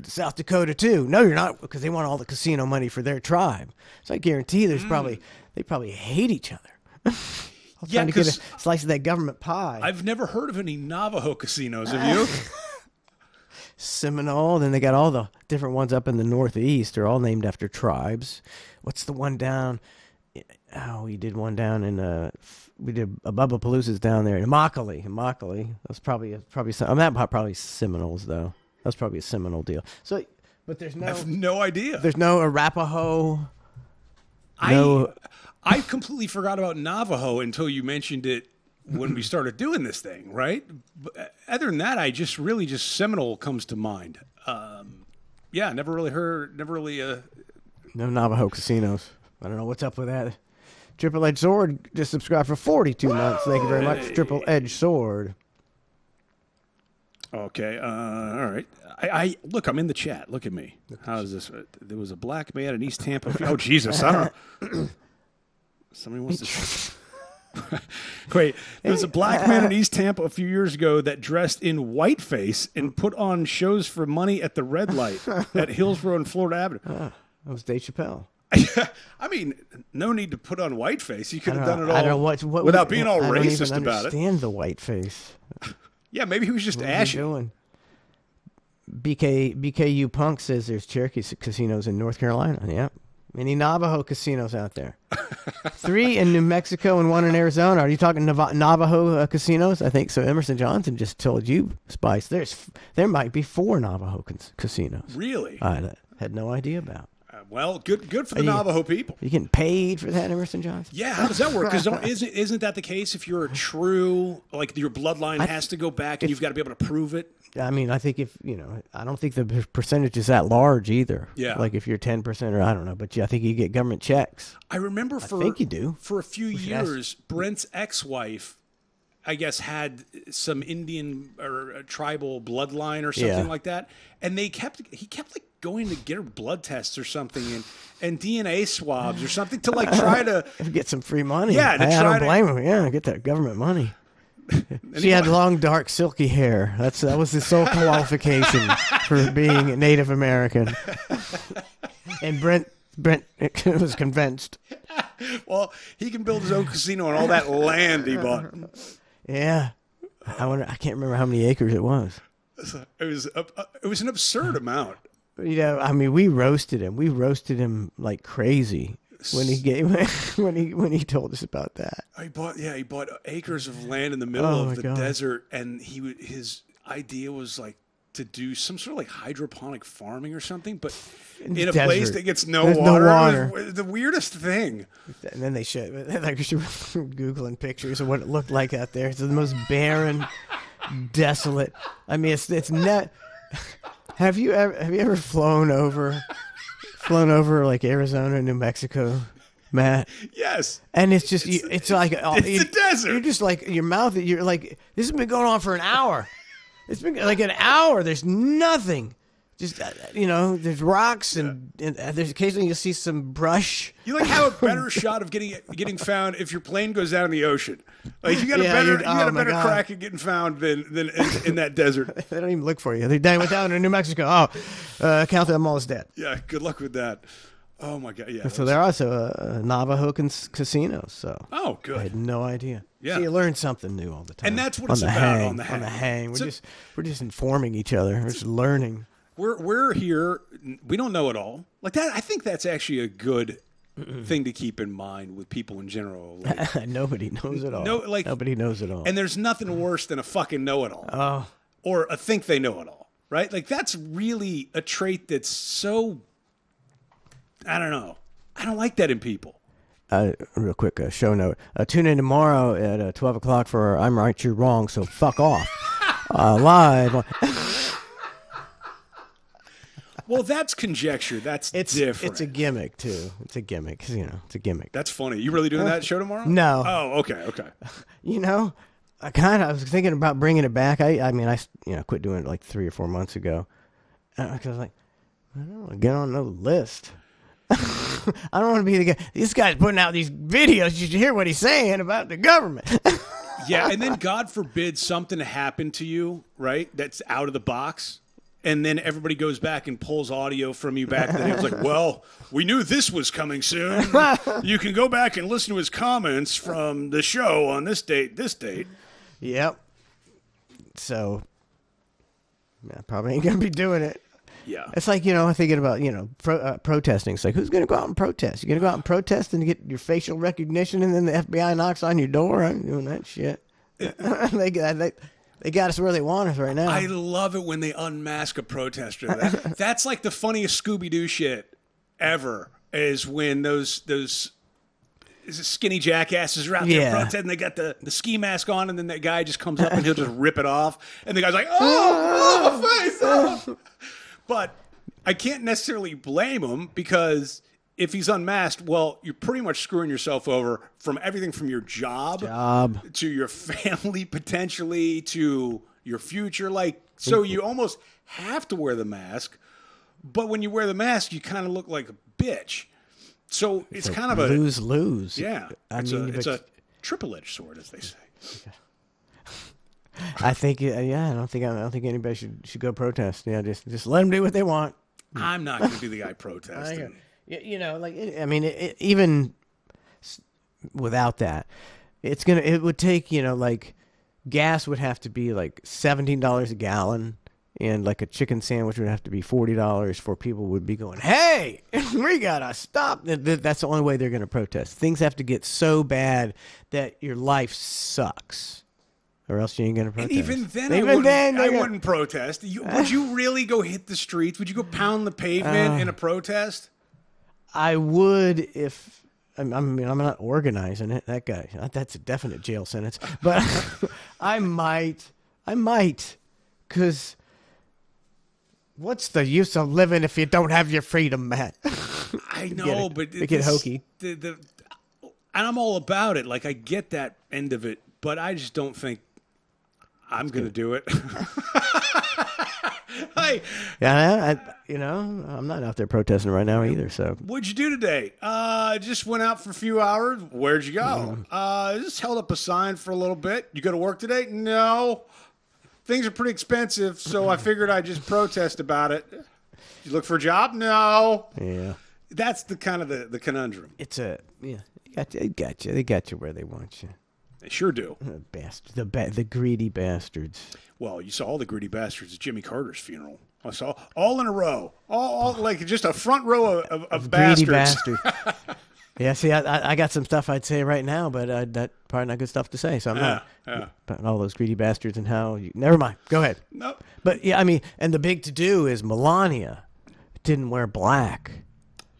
South Dakota too. No, you're not, because they want all the casino money for their tribe. So I guarantee they probably hate each other. Trying to get a slice of that government pie. I've never heard of any Navajo casinos. Have you? Seminole. Then they got all the different ones up in the Northeast. They're all named after tribes. What's the one down? Oh, we did one down in we did a Bubba Palooza's down there in Immokalee. That's probably some. That probably Seminoles though. That's probably a Seminole deal. So, but there's no. I have no idea. There's no Arapaho. I completely forgot about Navajo until you mentioned it when we started doing this thing, right? But other than that, just Seminole comes to mind. Yeah, never really heard. No Navajo casinos. I don't know what's up with that. Triple Edge Sword just subscribed for 42 months. Thank you very much, Triple Edge Sword. Okay, all right. I look. I'm in the chat. Look at me. How is this? There was a black man in East Tampa. Oh Jesus! I don't. Somebody wants to. Great. There was a black man in East Tampa a few years ago that dressed in whiteface and put on shows for money at the red light at Hillsborough and Florida Avenue. That was Dave Chappelle. I mean, no need to put on whiteface. You could have done it all I don't know what without being all racist about it. I don't even understand the whiteface. Yeah, maybe he was just ashy. Doing? BKU Punk says there's Cherokee casinos in North Carolina. Yeah. Many Navajo casinos out there. 3 in New Mexico and 1 in Arizona. Are you talking Navajo casinos? I think so. Emerson Johnson just told you, Spice. There might be 4 Navajo casinos. Really? I had no idea about. Well, good for the Navajo people. You getting paid for that, Emerson Johnson? Yeah, how does that work? Because isn't that the case? If you're a true, like your bloodline has to go back and you've got to be able to prove it? I mean, I think I don't think the percentage is that large either. Yeah. Like if you're 10% or I don't know, but I think you get government checks. I remember I think you do. For a few years, Brent's ex-wife I guess, had some Indian or a tribal bloodline or something like that, and he kept like going to get her blood tests or something and DNA swabs or something to like try to get some free money. Yeah, I don't blame him. Yeah, get that government money. She had long, dark, silky hair. That was his sole qualification for being a Native American. And Brent was convinced. Well, he can build his own casino on all that land he bought. Yeah, I can't remember how many acres it was. It was an absurd amount. You know, I mean, we roasted him. We roasted him like crazy when he told us about that. He bought acres of land in the middle of the desert, and his idea was like to do some sort of like hydroponic farming or something, but in a place that gets no water. It was the weirdest thing. And then they showed like Googling pictures of what it looked like out there. It's the most barren, desolate. I mean, it's not. Have you ever flown over like Arizona, New Mexico, Matt? Yes. And it's just it's like it's the desert. You're just like your mouth. You're like, this has been going on for an hour. It's been like an hour. There's nothing. Just there's rocks and there's occasionally you'll see some brush. You like have a better shot of getting found if your plane goes down in the ocean. Like you got a better crack at getting found than in that desert. They don't even look for you. They went down in New Mexico. Count them all as dead. Yeah, good luck with that. Oh my God, yeah. So they're also a Navajo casino. So good. I had no idea. Yeah, so you learn something new all the time. And that's what it's about on the hang. We're just informing each other. We're just learning. We're here. We don't know it all. Like that. I think that's actually a good thing to keep in mind with people in general. Like, nobody knows it all. Nobody knows it all. And there's nothing worse than a fucking know-it-all. Oh. Or a think they know it all. Right? Like that's really a trait that's so. I don't know. I don't like that in people. Real quick show note. Tune in tomorrow at 12 o'clock for I'm Right, You're Wrong, so fuck off. Live. Well, that's conjecture. That's different. It's a gimmick, too. It's a gimmick. It's a gimmick. That's funny. You really doing that show tomorrow? No. Oh, okay. I was thinking about bringing it back. I quit doing it like 3 or 4 months ago. Because I was like, I don't want to get on no list. I don't want to be the guy. This guy's putting out these videos. You should hear what he's saying about the government. Yeah, and then God forbid something happen to you, right? That's out of the box. And then everybody goes back and pulls audio from you back then. It was like, well, we knew this was coming soon. You can go back and listen to his comments from the show on this date. Yep. So, probably ain't going to be doing it. Yeah. It's like, I'm thinking about, protesting. It's like, who's going to go out and protest? You're going to go out and protest and get your facial recognition and then the FBI knocks on your door? I'm doing that shit. They got us where they want us right now. I love it when they unmask a protester. That's like the funniest Scooby-Doo shit ever, is when those skinny jackasses are out there protesting, and they got the ski mask on, and then that guy just comes up and he'll just rip it off. And the guy's like, oh, my face. Oh. But I can't necessarily blame him, because if he's unmasked, well, you're pretty much screwing yourself over from everything from your job. To your family, potentially, to your future. So you almost have to wear the mask. But when you wear the mask, you kind of look like a bitch. So it's kind of a lose-lose. Yeah. It's a triple-edged sword, as they say. I think, I don't think anybody should go protest. Yeah, just let them do what they want. I'm not going to be the guy protesting. Even without that, it would take, gas would have to be like $17 a gallon, and like a chicken sandwich would have to be $40 for people would be going, hey, we gotta stop. That's the only way they're going to protest. Things have to get so bad that your life sucks, or else you ain't going to protest. And even then, I wouldn't protest. Would you really go hit the streets? Would you go pound the pavement in a protest? I would if I'm not organizing it. That guy, that's a definite jail sentence. But I might, because what's the use of living if you don't have your freedom, Matt? I know, but make it hokey. And I'm all about it. Like, I get that end of it, but I just don't think I'm going to do it. Hey, Yeah, I'm not out there protesting right now either. So what'd you do today? Just went out for a few hours. Where'd you go? Just held up a sign for a little bit. You go to work today? No. Things are pretty expensive, so I figured I'd just protest about it. You look for a job? No. yeah, That's the kind of the conundrum. it's they got you. They got you where they want you. They sure do. The greedy bastards. Well, you saw all the greedy bastards at Jimmy Carter's funeral. I saw all in a row, all like just a front row of Greedy bastards. bastards. Yeah, see, I got some stuff I'd say right now, but that's probably not good stuff to say. So I'm not. Yeah. But all those greedy bastards and how you. Never mind. Go ahead. Nope. But yeah, I mean, and the big to do is Melania didn't wear black.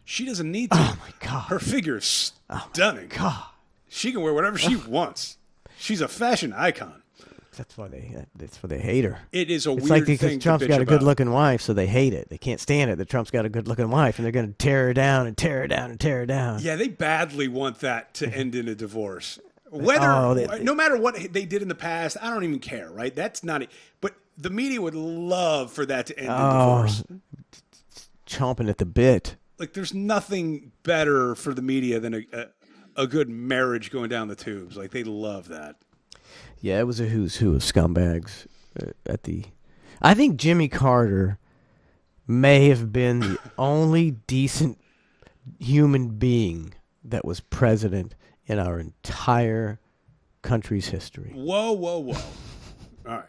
She doesn't need to. Oh my God. Her figure is stunning. God. She can wear whatever she wants. She's a fashion icon. That's why they hate her. It is a It's weird like thing because Trump's to bitch got a about. good-looking wife, so they hate it. They can't stand it that Trump's got a good-looking wife, and they're going to tear her down and tear her down and tear her down. Yeah, they badly want that to end in a divorce. Whether, no matter what they did in the past, I don't even care, right? That's not it. But the media would love for that to end in divorce. Chomping at the bit. Like, there's nothing better for the media than a good marriage going down the tubes. Like, they love that. Yeah, it was a who's who of scumbags at the. I think Jimmy Carter may have been the only decent human being that was president in our entire country's history. Whoa. All right.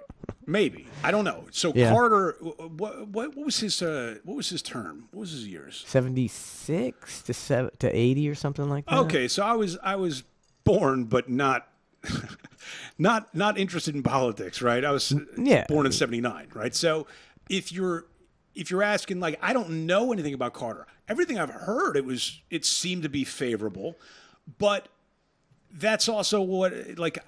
Maybe. I don't know. So Yeah. Carter, what was his term? What was his years? 76 to 80 or something like that. Okay, so I was born but not not interested in politics, right? I was born in 79, right? So if you're asking, like, I don't know anything about Carter. Everything I've heard, it seemed to be favorable, but that's also what, like,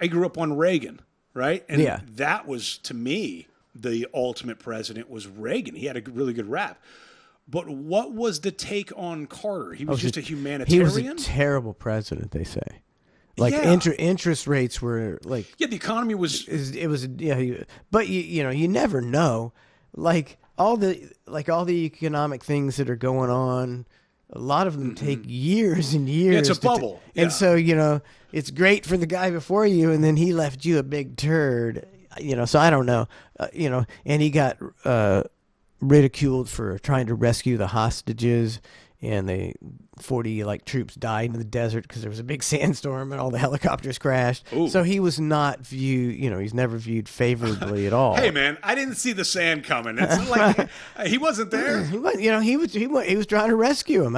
I grew up on Reagan, right? And that was, to me, the ultimate president was Reagan. He had a really good rap. But what was the take on Carter? He was just a humanitarian? He was a terrible president, they say. Like interest rates were like the economy was but you never know. Like all the economic things that are going on, a lot of them take years and years. It's a bubble. And so, it's great for the guy before you, and then he left you a big turd. So I don't know. And he got ridiculed for trying to rescue the hostages, and 40 troops died in the desert because there was a big sandstorm and all the helicopters crashed. Ooh. So he was not viewed, he's never viewed favorably at all. Hey man, I didn't see the sand coming. It's like he wasn't there. He was trying to rescue him.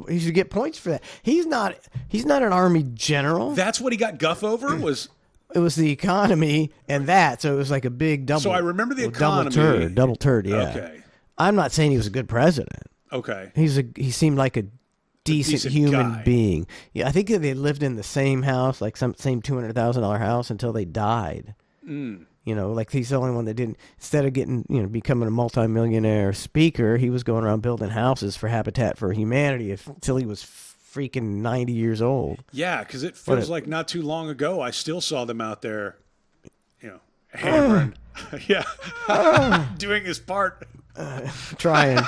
He should get points for that. He's not an army general. That's what he got guff over was. It was the economy and that, so it was like a big double. So I remember the economy. Double turd, yeah. Okay. I'm not saying he was a good president. Okay. He seemed like a decent human guy. being. Yeah, I think that they lived in the same house, like same $200,000 house until they died. Like he's the only one that didn't. Instead of getting, becoming a multimillionaire speaker, he was going around building houses for Habitat for Humanity until he was freaking 90 years old. Yeah, because it feels like not too long ago I still saw them out there, hammering, doing his part. Trying.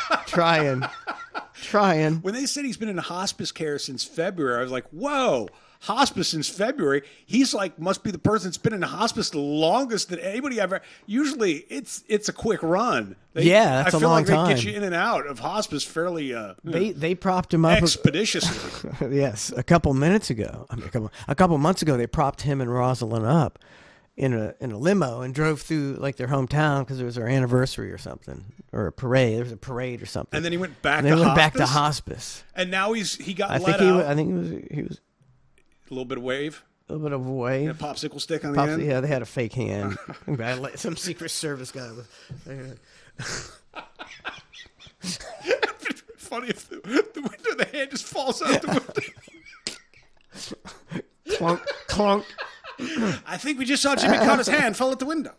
When they said he's been in hospice care since February, I was like, whoa, hospice since February? He's must be the person that's been in hospice the longest that anybody ever. Usually it's a quick run. That's a long time. They get you in and out of hospice fairly they propped him up expeditiously. Yes, a couple months ago, they propped him and Rosalind up in a limo and drove through their hometown because it was their anniversary or something, or a parade. There was a parade or something. And then he went back. Back to hospice. And now he got let out. I think he was a little bit of wave. A little bit of a wave. A popsicle stick on the end. Yeah, they had a fake hand. Some Secret Service guy with. Funny if the window of the hand just falls out the window. Clunk, clunk. I think we just saw Jimmy Carter's hand fall out the window.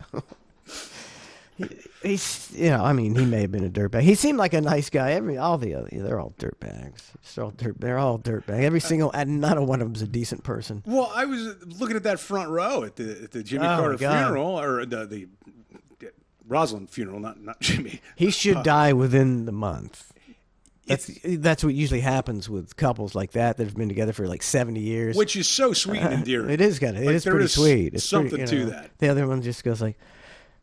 He's, I mean, he may have been a dirtbag. He seemed like a nice guy. They're all dirtbags. They're all dirtbags. Every single, and not one of them's a decent person. Well, I was looking at that front row at the Jimmy Oh, Carter my God. funeral, or the Rosalind funeral, not Jimmy. He should die within the month. That's what usually happens with couples like that have been together for like 70 years. Which is so sweet and endearing. It is kind of. It Like, is there pretty is sweet. It's something pretty, to that. The other one just goes like,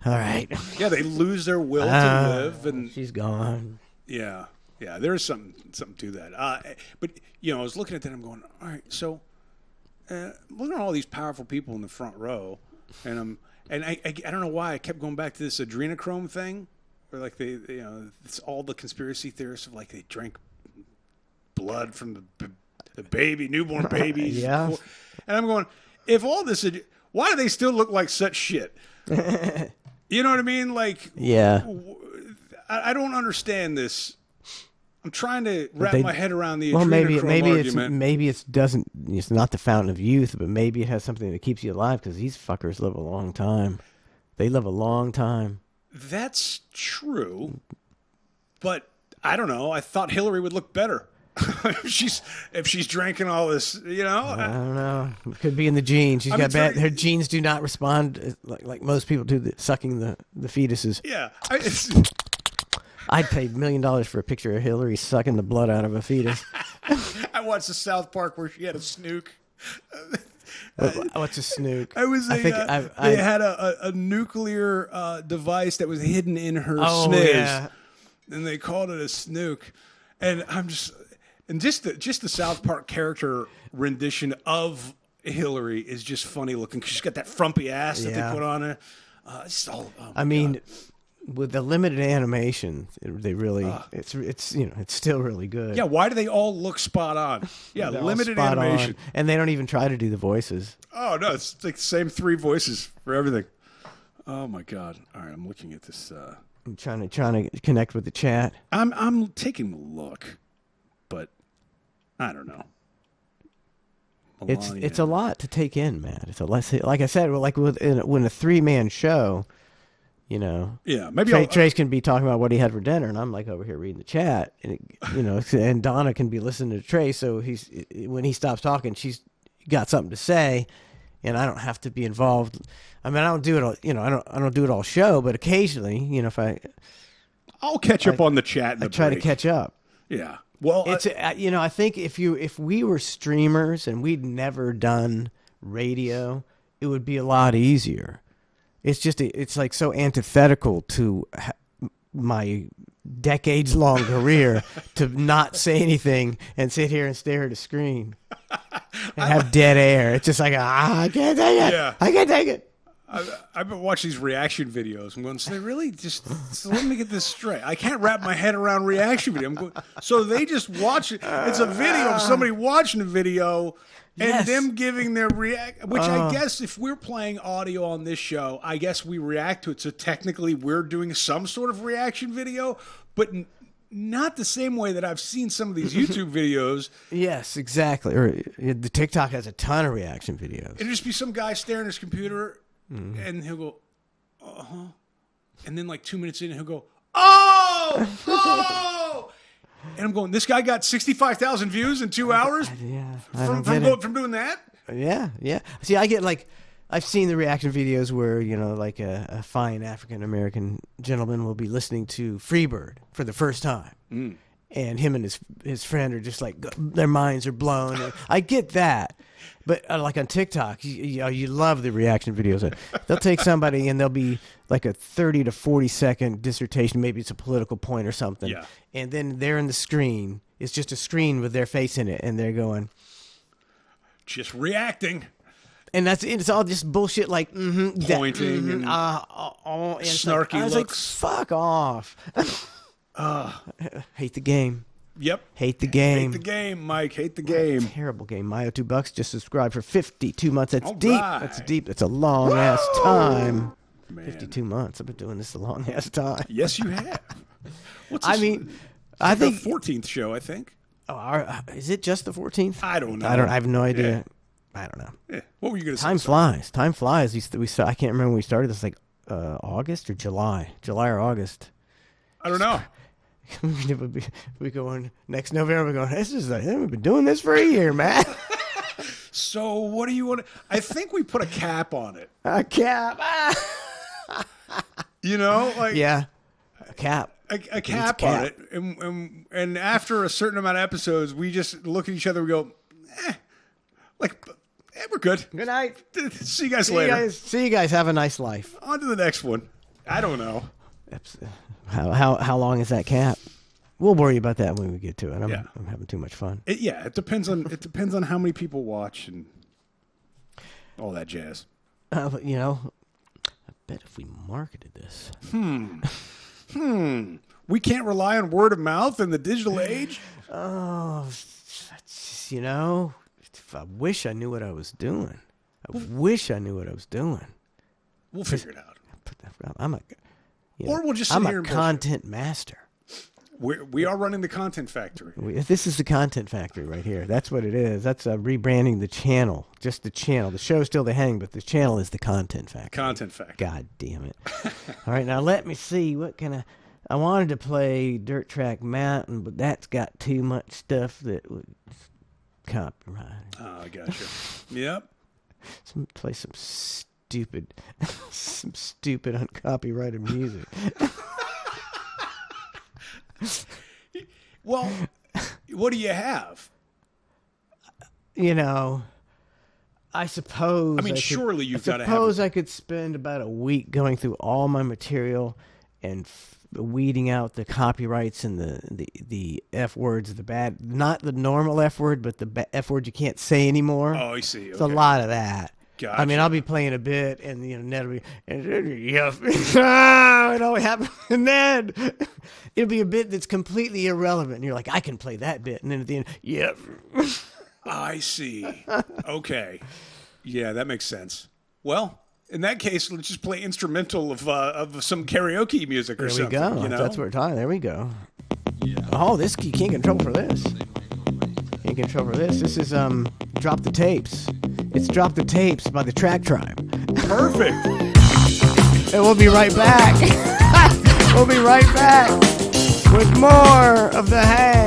"All right, Yeah, they lose their will to live, and she's gone." yeah, there's something to that. But I was looking at that, I'm going, all right, so looking at all these powerful people in the front row, and I don't know why I kept going back to this adrenochrome thing, where like it's all the conspiracy theorists of like they drank blood from the newborn babies. Yeah. And I'm going, if all this, why do they still look like such shit? You know what I mean? Like, Yeah. I don't understand this. I'm trying to wrap they- my head around the Well, adrenochrome argument. it's not the fountain of youth, but maybe it has something that keeps you alive because these fuckers live a long time. They live a long time. That's true, but I don't know. I thought Hillary would look better if she's drinking all this. I don't know. It could be in the genes. She's I'm got bad. trying- Her genes do not respond like most people do. Sucking the fetuses. Yeah, I'd pay $1 million for a picture of Hillary sucking the blood out of a fetus. I watched the South Park where she had a snook. What's a snook? They had a nuclear device that was hidden in her Oh, sniz, yeah. and they called it a snook. And just the South Park character rendition of Hillary is just funny looking because she's got that frumpy ass that Yeah. they put on her. It's all. Oh my I mean, God. with the limited animation, they really it's still really good. Yeah. Why do they all look spot on? Yeah, They're all limited spot animation. on, and they don't even try to do the voices. Oh no, it's like the same three voices for everything. Oh my God! All right, I'm looking at this. I'm trying to connect with the chat. I'm taking a look, but I don't know. Melania. It's a lot to take in, Matt. It's a less, like I said, when a 3-man show, Yeah, maybe Trace can be talking about what he had for dinner, and I'm like over here reading the chat, and and Donna can be listening to Trace. So when he stops talking, she's got something to say, and I don't have to be involved. I mean, I don't do it all. I don't do it all show, but occasionally, if I'll catch up on the chat. In the I try to break. catch up. Yeah. Well, It's I think if we were streamers and we'd never done radio, it would be a lot easier. It's just it's like so antithetical to my decades-long career to not say anything and sit here and stare at a screen and have dead air. It's just like I can't take it. Yeah. I can't take it. I've been watching these reaction videos. I'm going, so they really so let me get this straight. I can't wrap my head around reaction video. I'm going, so they just watch it. It's a video of somebody watching a video and Yes. them giving their react. Which I guess if we're playing audio on this show, I guess we react to it. So technically, we're doing some sort of reaction video, but not the same way that I've seen some of these YouTube videos. Yes, exactly. Or the TikTok has a ton of reaction videos. It'll just be some guy staring at his computer, and he'll go, and then like 2 minutes in, he'll go, oh, and I'm going, this guy got 65,000 views in 2 hours Yeah, I don't get it. from doing that. Yeah. See, I get I've seen the reaction videos where like a fine African American gentleman will be listening to Freebird for the first time, and him and his friend are just like their minds are blown. And I get that, but like on TikTok, you love the reaction videos. They'll take somebody and they'll be like a 30 to 40 second dissertation. Maybe it's a political point or something, Yeah. and then they're in the screen. It's just a screen with their face in it, and they're going. Just reacting. And it's all just bullshit like Pointing and snarky I was looks. like, fuck off. Hate the game. Yep. Hate the game. Hate the game, Mike. Hate the game. Terrible game. Mayo $2 just subscribed for 52 months. That's All deep. right. That's deep. That's a long ass time. Man. 52 months. I've been doing this a long ass time. Yes, you have. What's I this? mean, I I think think. the 14th show, I think. Is it just the 14th? I don't know. I have no idea. Yeah. I don't know. Yeah. What were you going to say? Time flies. Time flies. I can't remember when we started this. Like August or July or August. I don't know. We go on next November. We go. We've been doing this for a year, man. So what do you want? I think we put a cap on it. A cap. You know, like Yeah, a cap. a cap on it, and after a certain amount of episodes, we just look at each other and go, we're good. Good night. See you guys later. See you guys. Have a nice life. On to the next one. I don't know. How long is that cap? We'll worry about that when we get to it. I'm having too much fun. It depends on how many people watch and all that jazz. You know, I bet if we marketed this. We can't rely on word of mouth in the digital age. Oh, you know, I wish I knew what I was doing. We'll figure it out. Or we'll just sit I'm here a and content master. We are running the content factory. This is the content factory right here. That's what it is. That's rebranding the channel. Just the channel. The show's still the hang, but the channel is the content factory. Content factory. God damn it. All right, now let me see. What can I wanted to play Dirt Track Mountain, but that's got too much stuff that would copyright. Oh, I gotcha. Yep. Play some stupid uncopyrighted music. Well, what do you have? You know, I suppose. I mean, surely you've got to have. Suppose I could spend about a week going through all my material and weeding out the copyrights and the F words, the bad, not the normal F word, but the F word you can't say anymore. Oh, I see. Okay. It's a lot of that. Gotcha. I mean, I'll be playing a bit, and Ned will be, it all happened, and then it'll be a bit that's completely irrelevant. And you're like, I can play that bit, and then at the end, yep. I see. Okay, yeah, that makes sense. Well, in that case, let's just play instrumental of some karaoke music or something. There we go. You know? That's what we're talking. There we go. Yeah. Oh, this you can't control for this. Can't control for this. This is Drop the Tapes. It's Drop the Tapes by the Track Tribe. Perfect. And we'll be right back. We'll be right back with more of The Hang.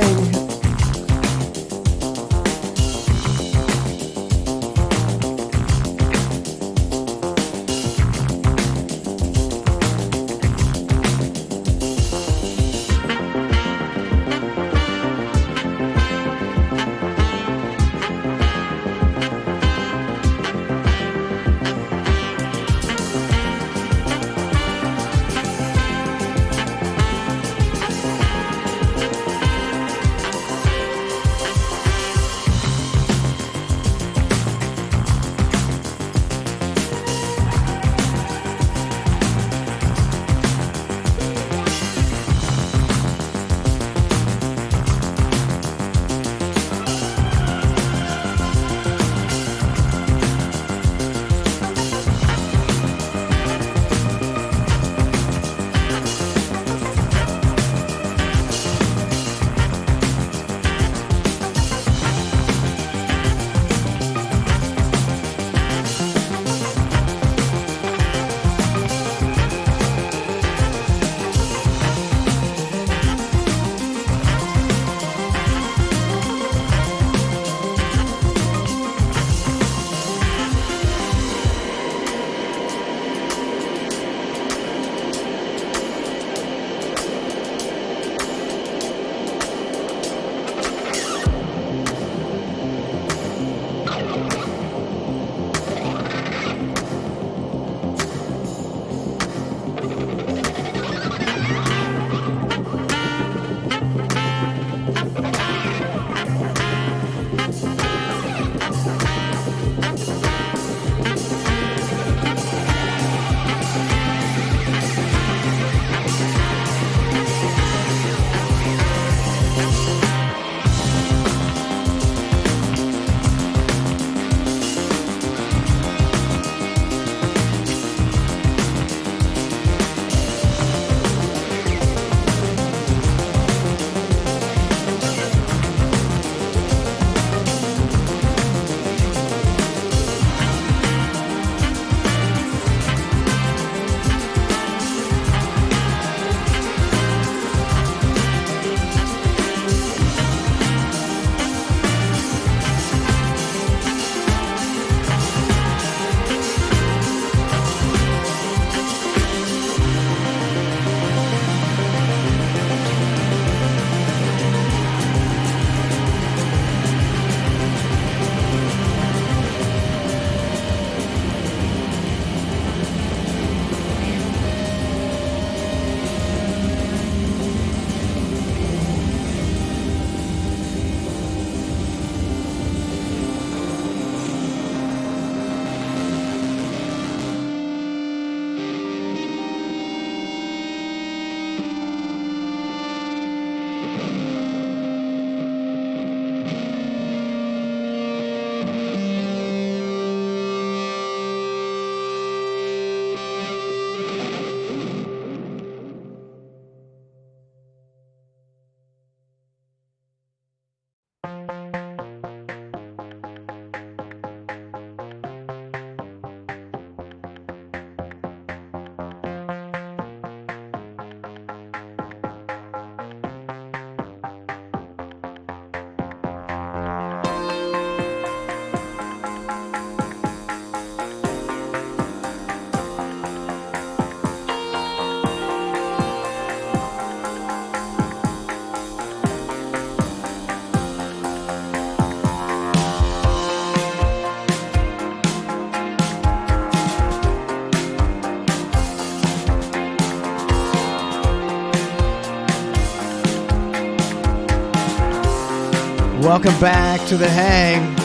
Welcome back to the Hang.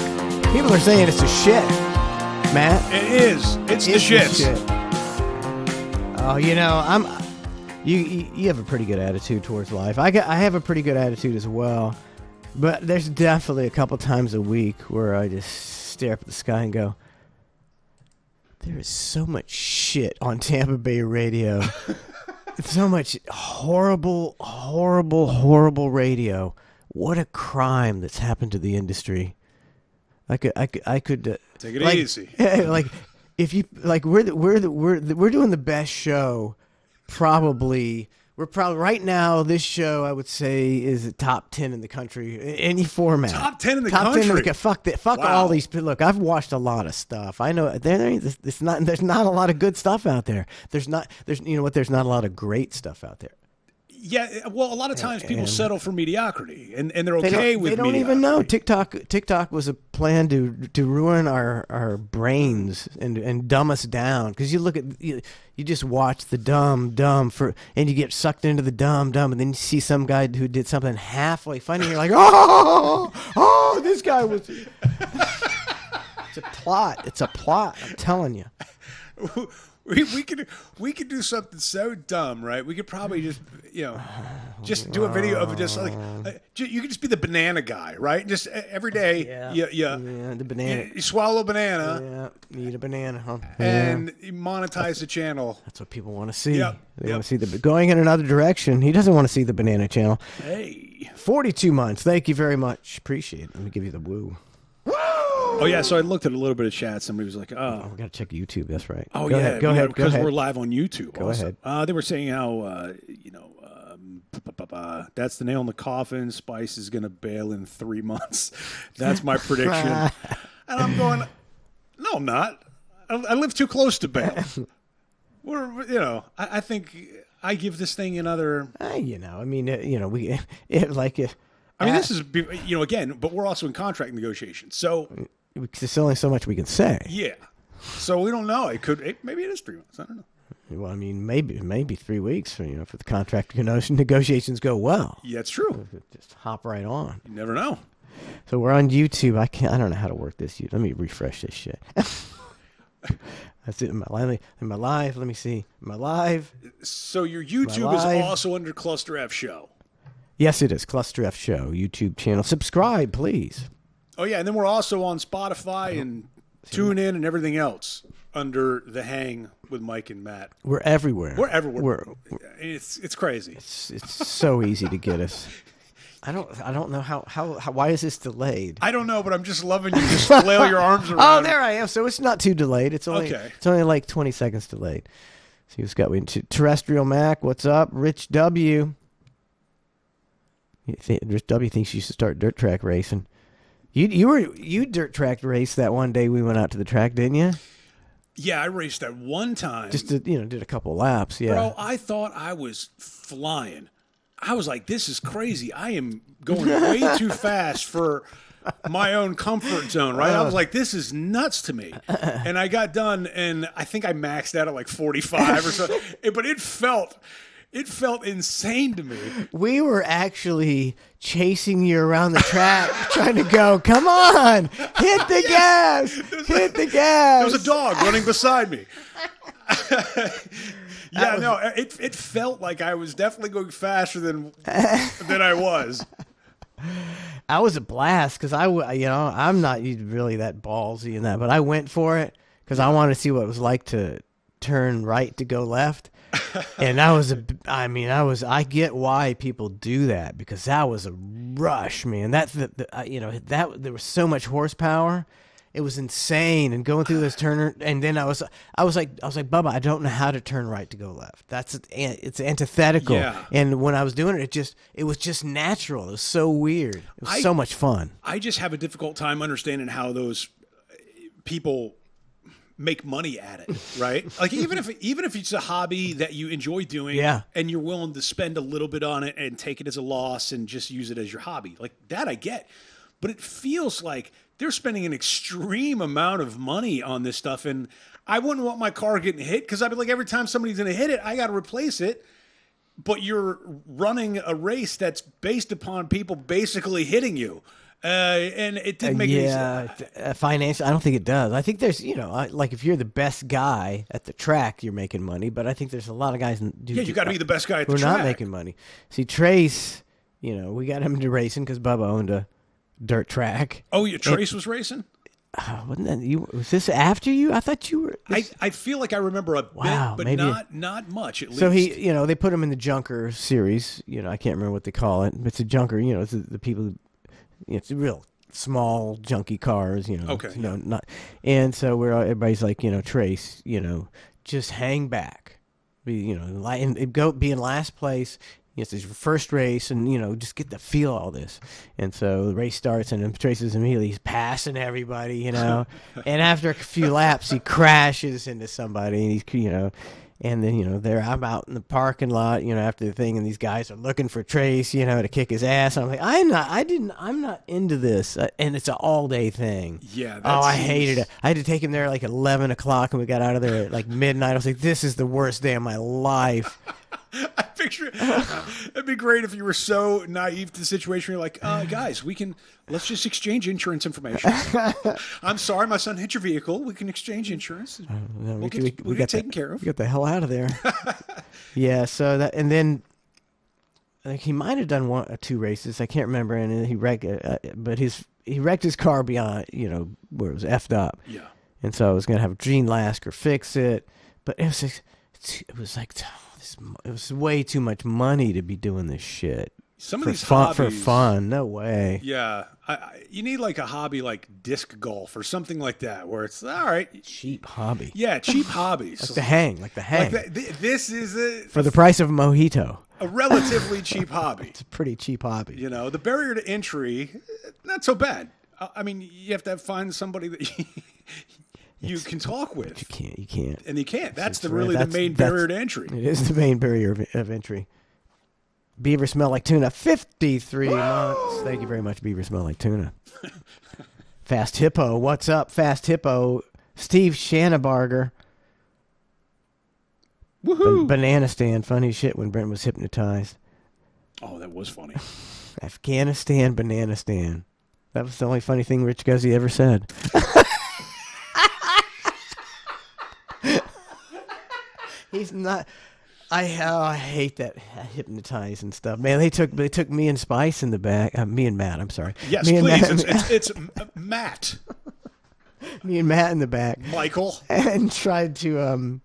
People are saying it's a shit, Matt. It is. It's the shits. Oh, you have a pretty good attitude towards life. I have a pretty good attitude as well, but there's definitely a couple times a week where I just stare up at the sky and go, there is so much shit on Tampa Bay radio. So much horrible, horrible, horrible radio. What a crime that's happened to the industry. I could take it easy. Like, if you like, we're doing the best show. We're probably right now. This show, I would say, is a top 10 in the country. Any format. Top 10 in the top country. 10 in the, fuck Wow. all these. Look, I've watched a lot of stuff. I know there's not a lot of good stuff out there. There's not a lot of great stuff out there. Yeah, well, a lot of times people and- settle for mediocrity, and they're okay with They don't even know TikTok was a plan to ruin our brains and dumb us down, because you look at you just watch the dumb and you get sucked into the dumb, and then you see some guy who did something halfway funny, and you're like, oh, this guy was. It's a plot. I'm telling you. We could do something so dumb, right? We could probably just do a video of just like you could just be the banana guy, right? Just every day, the banana. You swallow a banana, Eat a banana, huh? and you monetize the channel. That's what people want to see. Yep, They want to see going in another direction. He doesn't want to see the banana channel. Hey, 42 months. Thank you very much. Appreciate it. Let me give you the woo. oh yeah. So I looked at a little bit of chat. Somebody was like, Oh, we got to check YouTube. That's right. Oh Go yeah, ahead. Go ahead. because we're live on YouTube. Go also. ahead. They were saying how that's the nail in the coffin. Spice is going to bail in 3 months. That's my prediction. And I'm going, no, I'm not. I live too close to bail. I think I give this thing another. This is again, but we're also in contract negotiations, so. There's only so much we can say. Yeah. So we don't know. Maybe it is 3 months. I don't know. Well, I mean, maybe 3 weeks for the contract negotiations go well. Yeah, it's true. Just hop right on. You never know. So we're on YouTube. I don't know how to work this. Let me refresh this shit. That's it. In my live. Let me see. My live. So your YouTube is also under Cluster F Show. Yes, it is. Cluster F Show YouTube channel. Subscribe, please. Oh yeah, and then we're also on Spotify and TuneIn and everything else under The Hang with Mike and Matt. We're everywhere. We're everywhere. It's crazy. It's so easy to get us. I don't know how why is this delayed? I don't know, but I'm just loving you just flail your arms around. Oh, there I am. So it's not too delayed. It's only okay. It's only like 20 seconds delayed. See what's got Terrestrial Mac. What's up, Rich W? Rich W thinks you should start dirt track racing. You dirt track raced that one day we went out to the track, didn't you? Yeah, I raced that one time. Just did a couple laps. Yeah, bro. I thought I was flying. I was like, this is crazy. I am going way too fast for my own comfort zone, right? I was like, this is nuts to me. And I got done, and I think I maxed out at like 45 or so. But it felt insane to me. We were actually chasing you around the track, trying to go, come on, hit the gas, hit the gas. There was a dog running beside me. It felt like I was definitely going faster than I was. I was a blast because I'm not really that ballsy in that, but I went for it because I wanted to see what it was like to turn right to go left. And I get why people do that, because that was a rush, man. That's that there was so much horsepower. It was insane, and going through this turner, and then I was like, Bubba, I don't know how to turn right to go left. It's antithetical. Yeah. And when I was doing it, it was just natural. It was so weird. It was so much fun. I just have a difficult time understanding how those people make money at it, right? Like even if it's a hobby that you enjoy doing, Yeah. and you're willing to spend a little bit on it and take it as a loss and just use it as your hobby, like that I get. But it feels like they're spending an extreme amount of money on this stuff, and I wouldn't want my car getting hit because I'd be like, every time somebody's going to hit it, I got to replace it. But you're running a race that's based upon people basically hitting you. And it didn't make any sense. Financial. I don't think it does. I think there's, like if you're the best guy at the track, you're making money. But I think there's a lot of guys. Yeah, you got to be the best guy at the who are track. not making money. See, Trace, we got him into racing because Bubba owned a dirt track. Oh, yeah, Trace was racing? Wasn't that you? Was this after you? I thought you were. I feel like I remember a Wow, bit, maybe- but not much at least. So he, they put him in the Junker series. I can't remember what they call it. It's a Junker. It's the people. It's real small, junky cars. Okay, yeah. Not. And so everybody's like, Trace. Just hang back. Be in last place. It's his first race, and just get the feel of all this. And so the race starts, and then Trace is immediately he's passing everybody, and after a few laps, he crashes into somebody, and he's and then I'm out in the parking lot, after the thing, and these guys are looking for Trace, to kick his ass. I'm like, I'm not into this, and it's an all day thing. Yeah. I hated it. I had to take him there at like 11 o'clock, and we got out of there at like midnight. I was like, this is the worst day of my life. I picture it'd be great if you were so naive to the situation. You're like, guys, let's just exchange insurance information. I'm sorry, my son hit your vehicle. We can exchange insurance. We'll get taken care of. We got the hell out of there. Yeah. So that, and then I think he might have done 1 or 2 races. I can't remember. And then he wrecked, but he wrecked his car beyond, where it was effed up. Yeah. And so I was gonna have Gene Lasker fix it, but it was way too much money to be doing this shit. Some of for these fun, hobbies, for fun, no way. Yeah, you need like a hobby like disc golf or something like that, where it's all right. Cheap hobby. Yeah, cheap hobbies. Like the hang. This is for the price of a mojito. a relatively cheap hobby. It's a pretty cheap hobby. The barrier to entry, not so bad. I mean, you have to find somebody that you can talk with. You can't. And you can't. That's the That's- main that's- barrier to entry. It is the main barrier of entry. Beaver smell like tuna. 53 months. Thank you very much, Beaver smell like tuna. Fast Hippo. What's up, Fast Hippo? Steve Shanabarger. Woohoo! Banana stand. Funny shit when Brent was hypnotized. Oh, that was funny. Afghanistan banana stand. That was the only funny thing Rich Guzzi ever said. He's not. I hate that hypnotize and stuff, man. They took me and Spice in the back. Me and Matt. I'm sorry. Yes, me and please. Matt, It's Matt. me and Matt in the back, Michael. and tried to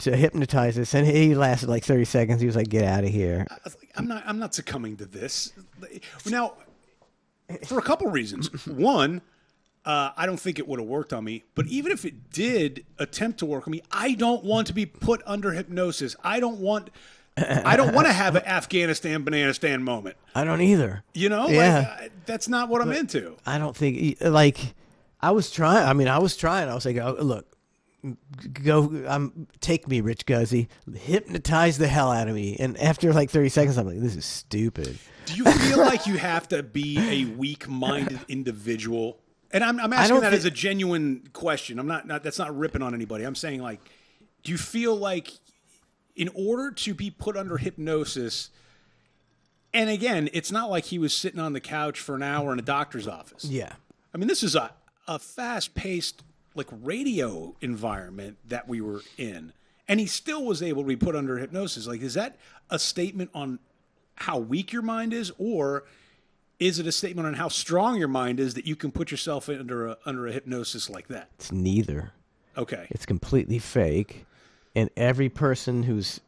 hypnotize us, and he lasted like 30 seconds. He was like, "Get out of here." I was like, I'm not succumbing to this. Now, for a couple reasons. One, I don't think it would have worked on me. But even if it did attempt to work on me, I don't want to be put under hypnosis. I don't want to have an Afghanistan banana stand moment. I don't either. Yeah. That's not what I'm into. I don't think I was trying. I was like, oh, look, go, take me, Rich Guzzi, hypnotize the hell out of me. And after like 30 seconds, I'm like, this is stupid. Do you feel like you have to be a weak-minded individual? And I'm asking that as a genuine question. I'm not that's not ripping on anybody. I'm saying, like, do you feel like in order to be put under hypnosis, and again, it's not like he was sitting on the couch for an hour in a doctor's office. Yeah. I mean, this is a fast-paced, like, radio environment that we were in, and he still was able to be put under hypnosis. Like, is that a statement on how weak your mind is, or is it a statement on how strong your mind is that you can put yourself under a hypnosis like that? It's neither. Okay. It's completely fake, and every person who's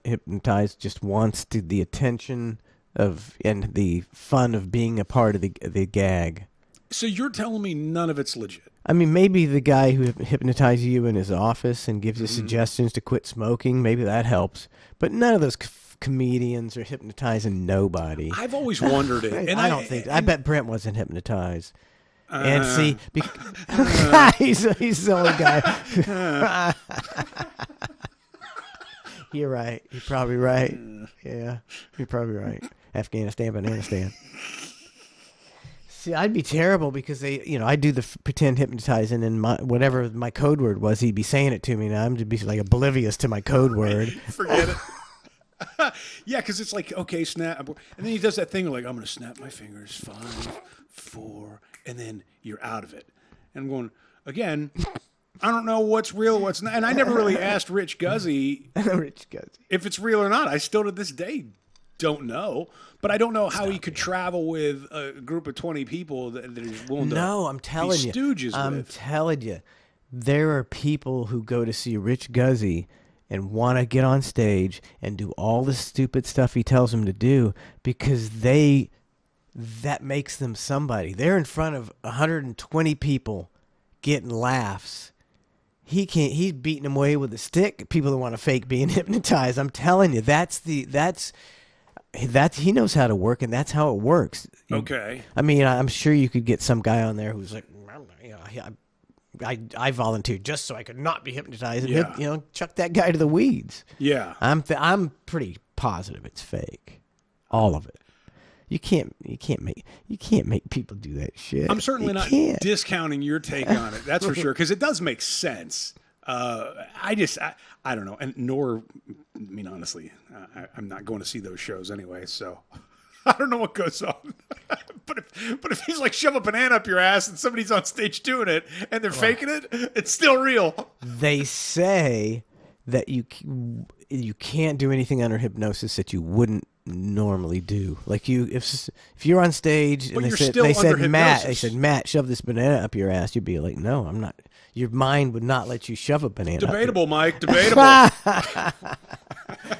hypnotized just wants the attention and the fun of being a part of the gag. So you're telling me none of it's legit? I mean, maybe the guy who hypnotizes you in his office and gives you suggestions to quit smoking, maybe that helps. But none of those comedians are hypnotizing nobody. I've always wondered it, and I don't think. I bet Brent wasn't hypnotized. And see, he's the only guy. You're right. You're probably right. Yeah, you're probably right. Afghanistan, Bananistan. See, I'd be terrible because I do the pretend hypnotizing, and whatever my code word was, he'd be saying it to me. Now I'm to be like oblivious to my code word. Forget it. Yeah, because it's like, okay, snap, and then he does that thing like, I'm going to snap my fingers, 5, 4, and then you're out of it. And I'm going again. I don't know what's real, what's not, and I never really asked Rich Guzzi if it's real or not. I still to this day don't know, but I don't know how he could travel with a group of 20 people that he's willing to I'm telling be you. stooges I'm with. telling you. There are people who go to see Rich Guzzi and want to get on stage and do all the stupid stuff he tells them to do because that makes them somebody. They're in front of 120 people getting laughs. He's beating them away with a stick. People that want to fake being hypnotized. I'm telling you, he knows how to work, and that's how it works. Okay. I mean, I'm sure you could get some guy on there who's like, I volunteered just so I could not be hypnotized, and Yeah. chuck that guy to the weeds. Yeah. I'm pretty positive it's fake, all of it. You can't make people do that shit. I'm certainly not can't. discounting your take on it. That's for sure, because it does make sense. I don't know, and nor, I mean, honestly, I'm not going to see those shows anyway, so I don't know what goes on. but if he's like shove a banana up your ass and somebody's on stage doing it and they're faking it, it's still real. They say that you can't do anything under hypnosis that you wouldn't normally do. Like if you're on stage and they said Matt, shove this banana up your ass, you'd be like, no, I'm not. Your mind would not let you shove a banana. Debatable, Mike. Debatable.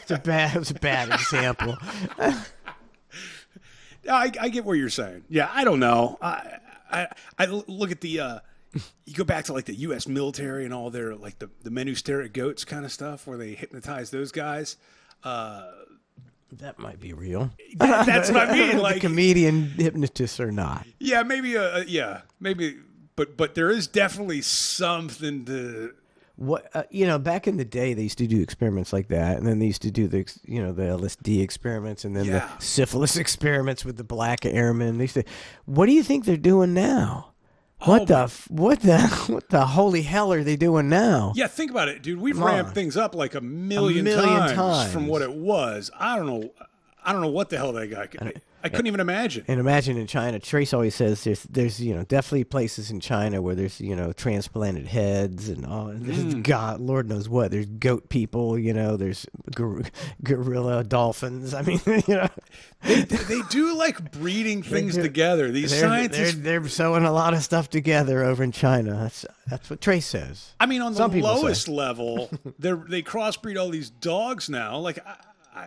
It was a bad example. I get what you're saying. Yeah, I don't know. I look at the. You go back to like the U.S. military and all their like the men who stare at goats kind of stuff, where they hypnotize those guys. That might be real. That's what I mean. Like the comedian hypnotists or not. Yeah, maybe. Maybe. But there is definitely something to. What back in the day, they used to do experiments like that, and then they used to do the LSD experiments, and then the syphilis experiments with the black airmen. They used to. What do you think they're doing now? What the holy hell are they doing now? Yeah, think about it, dude. We've ramped things up like a million times from what it was. I don't know what the hell that guy could. I couldn't even imagine. And imagine in China, Trace always says there's definitely places in China where there's transplanted heads and all. And there's God, Lord knows what. There's goat people, there's gorilla dolphins. I mean, they do like breeding things together. These scientists they're sewing a lot of stuff together over in China. That's what Trace says. I mean, on the lowest level, they crossbreed all these dogs now. Like.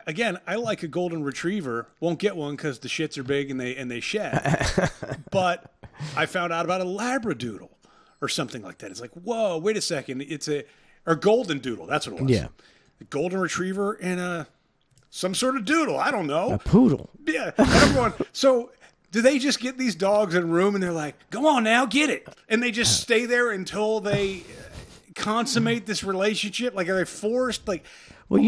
Again, I like a golden retriever. Won't get one because the shits are big and they shed. But I found out about a Labradoodle or something like that. It's like, whoa, wait a second. It's or golden doodle. That's what it was. Yeah, a golden retriever and some sort of doodle. I don't know. A poodle. Yeah. And I'm going, so do they just get these dogs in a room and they're like, go on now, get it, and they just stay there until they consummate this relationship? Like, are they forced? Like. Well,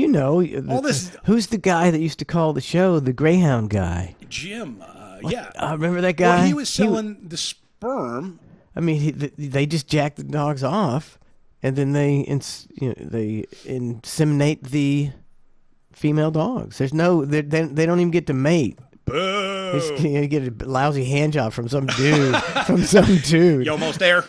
all this. Who's the guy that used to call the show the Greyhound guy? Jim. Yeah. I remember that guy. Well, he was selling the sperm. I mean, they just jack the dogs off, and then they inseminate the female dogs. There's they don't even get to mate. Boo! You get a lousy hand job from some dude. You almost there.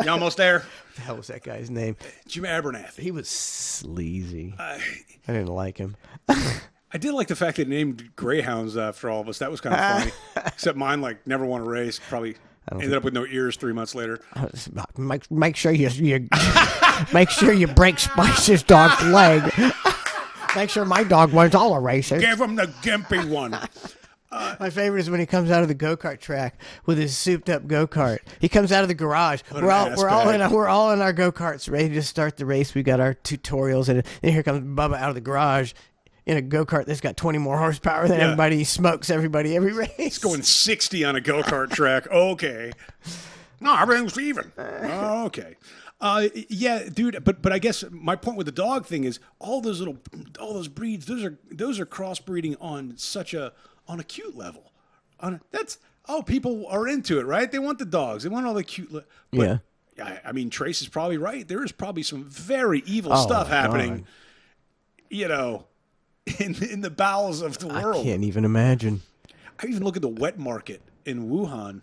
You almost there. What the hell was that guy's name? Jim Abernathy. He was sleazy. I didn't like him. I did like the fact that he named greyhounds after all of us. That was kind of funny. Except mine, like, never won a race. Probably ended up with no ears 3 months later. Make sure you make sure you break Spice's dog's leg. Make sure my dog wins all the races. Give him the gimpy one. My favorite is when he comes out of the go-kart track with his souped-up go-kart. He comes out of the garage. We're all in our go-karts, ready to start the race. We got our tutorials, and here comes Bubba out of the garage in a go-kart that's got 20 more horsepower than everybody. He smokes everybody every race. It's going 60 on a go-kart track. Okay. No, everything's even. Okay. Yeah, dude. But I guess my point with the dog thing is all those breeds. Those are crossbreeding on a cute level. People are into it, right? They want the dogs. They want all the cute. Yeah. I mean, Trace is probably right. There is probably some very evil stuff happening. God. In the bowels of the world. I can't even imagine. I even look at the wet market in Wuhan.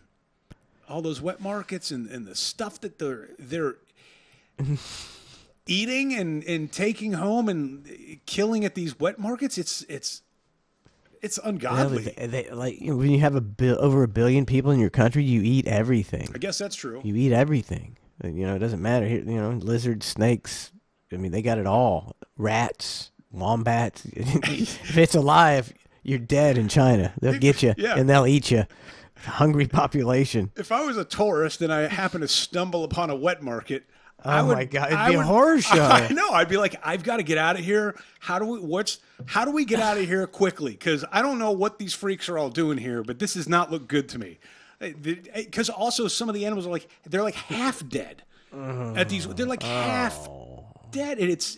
All those wet markets and the stuff that they're eating and taking home and killing at these wet markets. It's ungodly. When you have over 1 billion people in your country, you eat everything. I guess that's true. You eat everything. It doesn't matter. Lizards, snakes. I mean, they got it all. Rats, wombats. If it's alive, you're dead in China. They'll get you and they'll eat you. Hungry population. If I was a tourist and I happened to stumble upon a wet market, my God, it'd be a horror show. I know. I'd be like, I've got to get out of here. How do we get out of here quickly? Because I don't know what these freaks are all doing here, but this does not look good to me. Because also some of the animals are they're like half dead. They're like half dead, and it's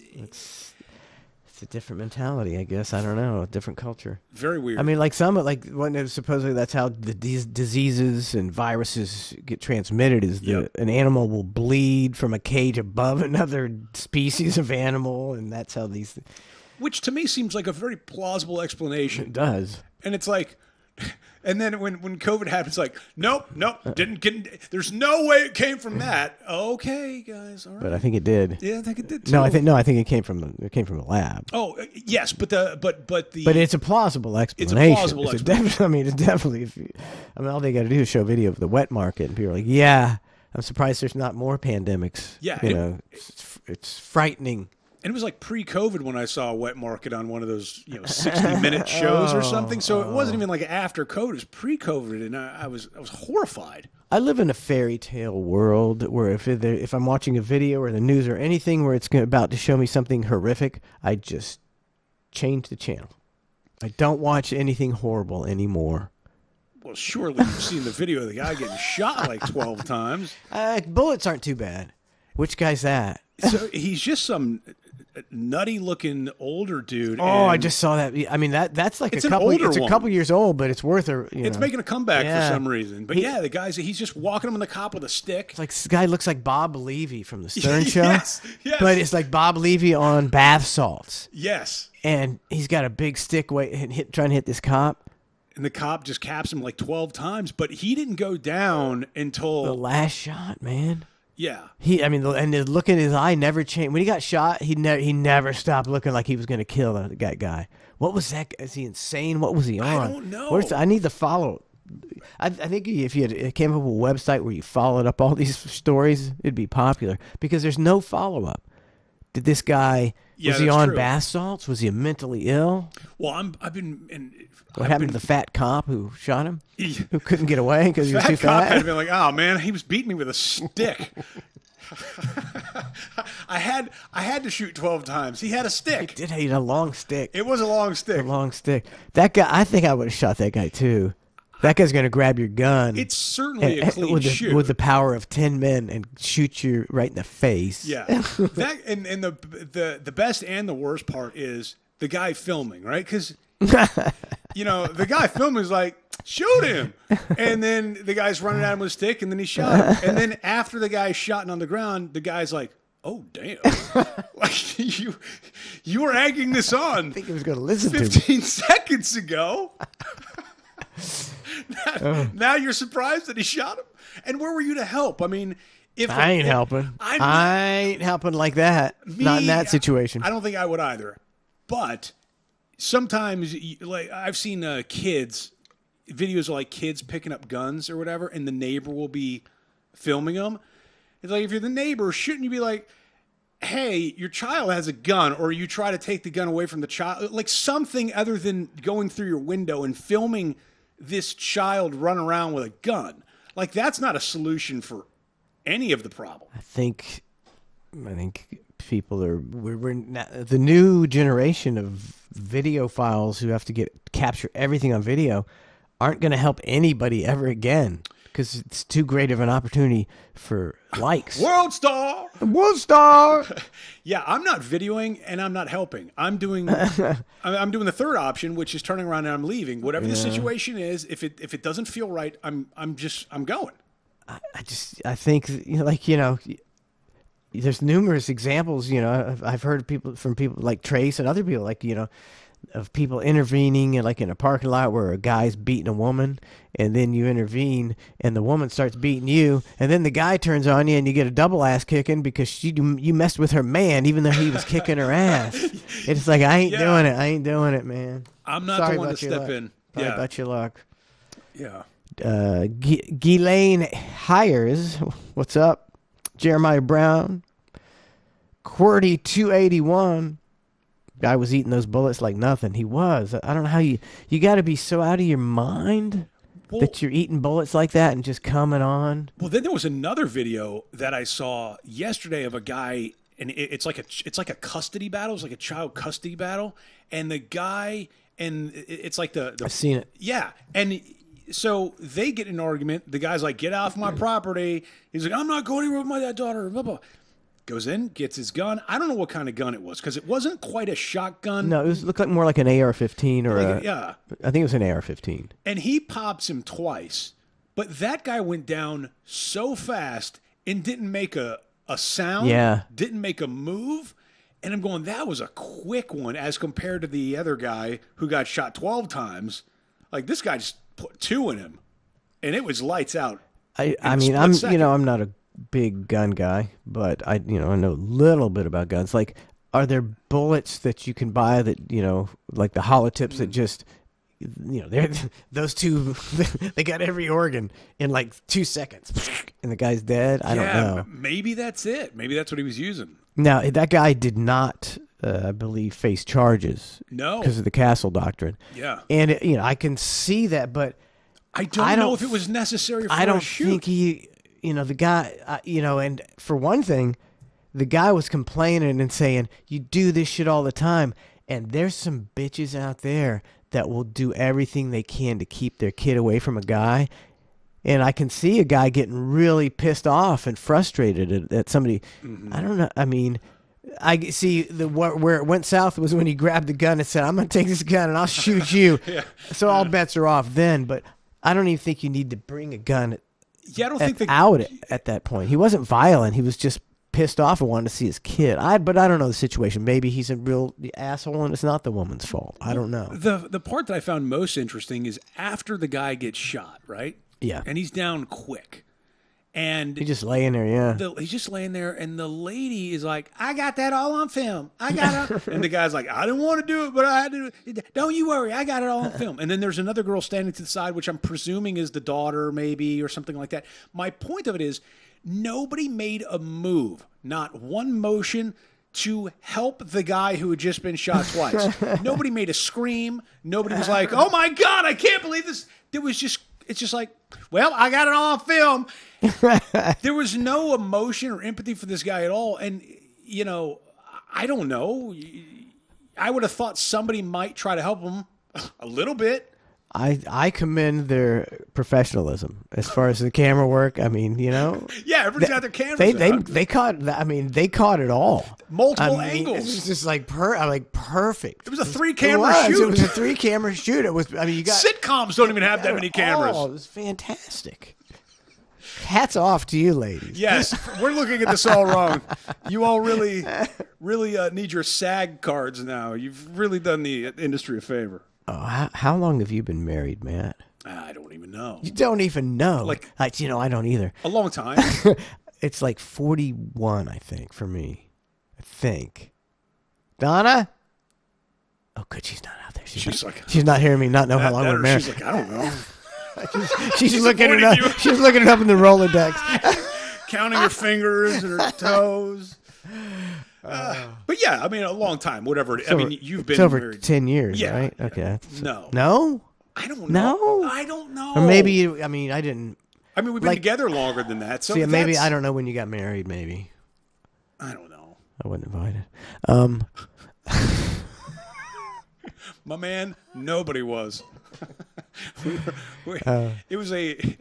a different mentality, I guess. I don't know, a different culture. Very weird. I mean, when supposedly that's how these diseases and viruses get transmitted is an animal will bleed from a cage above another species of animal, and that's how these. Which to me seems like a very plausible explanation. It does. And it's like, and then when COVID happens, like, nope, didn't get. There's no way it came from that. Okay, guys, all right. But I think it did. Yeah, I think it did too. No, I think it came from the lab. Oh, yes, but it's a plausible explanation. It's a plausible explanation. It's definitely. All they got to do is show a video of the wet market, and people are like, "Yeah, I'm surprised there's not more pandemics." Yeah, it's frightening. And it was like pre-COVID when I saw a wet market on one of those 60-minute shows or something. So it wasn't even like after COVID; it was pre-COVID, and I was horrified. I live in a fairy tale world where if I'm watching a video or the news or anything where it's about to show me something horrific, I just change the channel. I don't watch anything horrible anymore. Well, surely you've seen the video of the guy getting shot like 12 times. Bullets aren't too bad. Which guy's that? So he's just some nutty-looking older dude. Oh, I just saw that. I mean, that's like it's a couple. It's a couple years old, but it's worth a. It's making a comeback for some reason. But the guy's he's just walking him on the cop with a stick. It's like this guy looks like Bob Levy from the Stern Show. Yes. But it's like Bob Levy on bath salts. Yes. And he's got a big stick trying to hit this cop. And the cop just caps him like 12 times, but he didn't go down until the last shot, man. Yeah. And the look in his eye never changed. When he got shot, he never stopped looking like he was going to kill that guy. What was that? Is he insane? What was he on? I don't know. I need to follow. I think if you came up with a website where you followed up all these stories, it'd be popular because there's no follow-up. Did this guy, was he on bath salts? Was he mentally ill? Well, What happened to the fat cop who shot him? Who couldn't get away because he was too fat? Cop fat? had been like, oh man, he was beating me with a stick. I had to shoot 12 times. He had a stick. He did. He had a long stick. It was a long stick. A long stick. That guy, I think I would have shot that guy too. That guy's going to grab your gun. It's certainly a clean shoot. With the power of 10 men and shoot you right in the face. Yeah. That and the best and the worst part is the guy filming, right? Because, the guy filming is like, shoot him. And then the guy's running at him with a stick and then he shot him. And then after the guy's shot on the ground, the guy's like, oh, damn. Like, you were egging this on. I think he was going to listen 15 seconds ago. Now you're surprised that he shot him? And where were you to help? I mean, I ain't helping. I ain't helping like that. Not in that situation. I don't think I would either. But sometimes, like I've seen videos of like kids picking up guns or whatever, and the neighbor will be filming them. It's like if you're the neighbor, shouldn't you be like, hey, your child has a gun, or you try to take the gun away from the child, like something other than going through your window and filming this child run around with a gun. Like, that's not a solution for any of the problem. I think people are we're not, the new generation of videophiles who have to capture everything on video aren't going to help anybody ever again because it's too great of an opportunity for likes. World star. World star. Yeah, I'm not videoing and I'm not helping. I'm doing I'm doing the third option, which is turning around and I'm leaving. Whatever the situation is, if it doesn't feel right, I'm going. I think there's numerous examples. I've heard from people like Trace and other people of people intervening in a parking lot where a guy's beating a woman, and then you intervene and the woman starts beating you, and then the guy turns on you and you get a double ass kicking because you messed with her man even though he was kicking her ass. It's like, I ain't doing it. I ain't doing it, man. I'm not Sorry the one to about your step luck. in. Sorry Yeah. about your luck. Yeah. Ghislaine Hires, what's up? Jeremiah Brown, QWERTY 281. Guy was eating those bullets like nothing. He was. I don't know how you got to be so out of your mind that you're eating bullets like that and just coming on. Well, then there was another video that I saw yesterday of a guy, and it's like a custody battle. It's like a child custody battle, and the guy, and it's like the I've seen it. Yeah, and so they get in an argument. The guy's like, "Get off my property." He's like, "I'm not going anywhere with my daughter." Blah, blah. Goes in, gets his gun. I don't know what kind of gun it was because it wasn't quite a shotgun. No, it looked like more like an AR-15 or yeah. I think it was an AR-15. And he pops him twice, but that guy went down so fast and didn't make a sound. Yeah. Didn't make a move. And I'm going, that was a quick one as compared to the other guy who got shot 12 times. Like, this guy just put 2 in him, and it was lights out. I mean, I'm not a big gun guy, but I know a little bit about guns. Like, are there bullets that you can buy that, like the holotips that just, they're those two, they got every organ in like 2 seconds and the guy's dead? I don't know. Maybe that's it. Maybe that's what he was using. Now, that guy did not, I believe, face charges. No. Because of the Castle Doctrine. Yeah. And, I can see that, but I don't know if it was necessary for I don't a shoot. think he... the guy, and for one thing, the guy was complaining and saying, you do this shit all the time. And there's some bitches out there that will do everything they can to keep their kid away from a guy. And I can see a guy getting really pissed off and frustrated at somebody. I don't know. I mean, I see where it went south was when he grabbed the gun and said, I'm going to take this gun and I'll shoot you. So all bets are off then. But I don't even think you need to bring a gun Yeah, I don't think out at that point. He wasn't violent. He was just pissed off and wanted to see his kid. But I don't know the situation. Maybe he's a real asshole and it's not the woman's fault. I don't know. The part that I found most interesting is after the guy gets shot, right? Yeah. And he's down quick. And He's just laying there, yeah. he's just laying there, and the lady is like, I got that all on film. I got it. And the guy's like, I didn't want to do it, but I had to do it. Don't you worry. I got it all on film. And then there's another girl standing to the side, which I'm presuming is the daughter maybe or something like that. My point of it is nobody made a move, not one motion to help the guy who had just been shot twice. Nobody made a scream. Nobody was like, oh, my God, I can't believe this. It's just like, well, I got it all on film. There was no emotion or empathy for this guy at all. And, I don't know. I would have thought somebody might try to help him a little bit. I commend their professionalism as far as the camera work. I mean, Yeah, everybody's got their cameras out. they caught. They caught it all. Multiple I mean, angles. It was just like perfect. It was a 3-camera shoot. It was a 3-camera shoot. It was. I mean, you got sitcoms don't even have that many cameras. Oh, it was fantastic. Hats off to you, ladies. Yes, we're looking at this all wrong. You all really need your SAG cards now. You've really done the industry a favor. Oh, how long have you been married, Matt? I don't even know. You don't even know. Like I don't either. A long time. It's like 41, I think, for me. I think. Donna? Oh, good. She's not out there. She's not hearing me not know how long we're married. She's like, I don't know. she's looking it up. She's looking it up in the Rolodex. Counting her fingers and her toes. But yeah, I mean, a long time, whatever. I mean, you've been it's over married. 10 years, Yeah, right? yeah. Okay. No. No? I don't know. No? I don't know. Or maybe you, I mean, I didn't. I mean, we've been like- together longer than that. So See, maybe that's- I don't know when you got married. Maybe I don't know. I wasn't invited. My man, nobody was. It was a.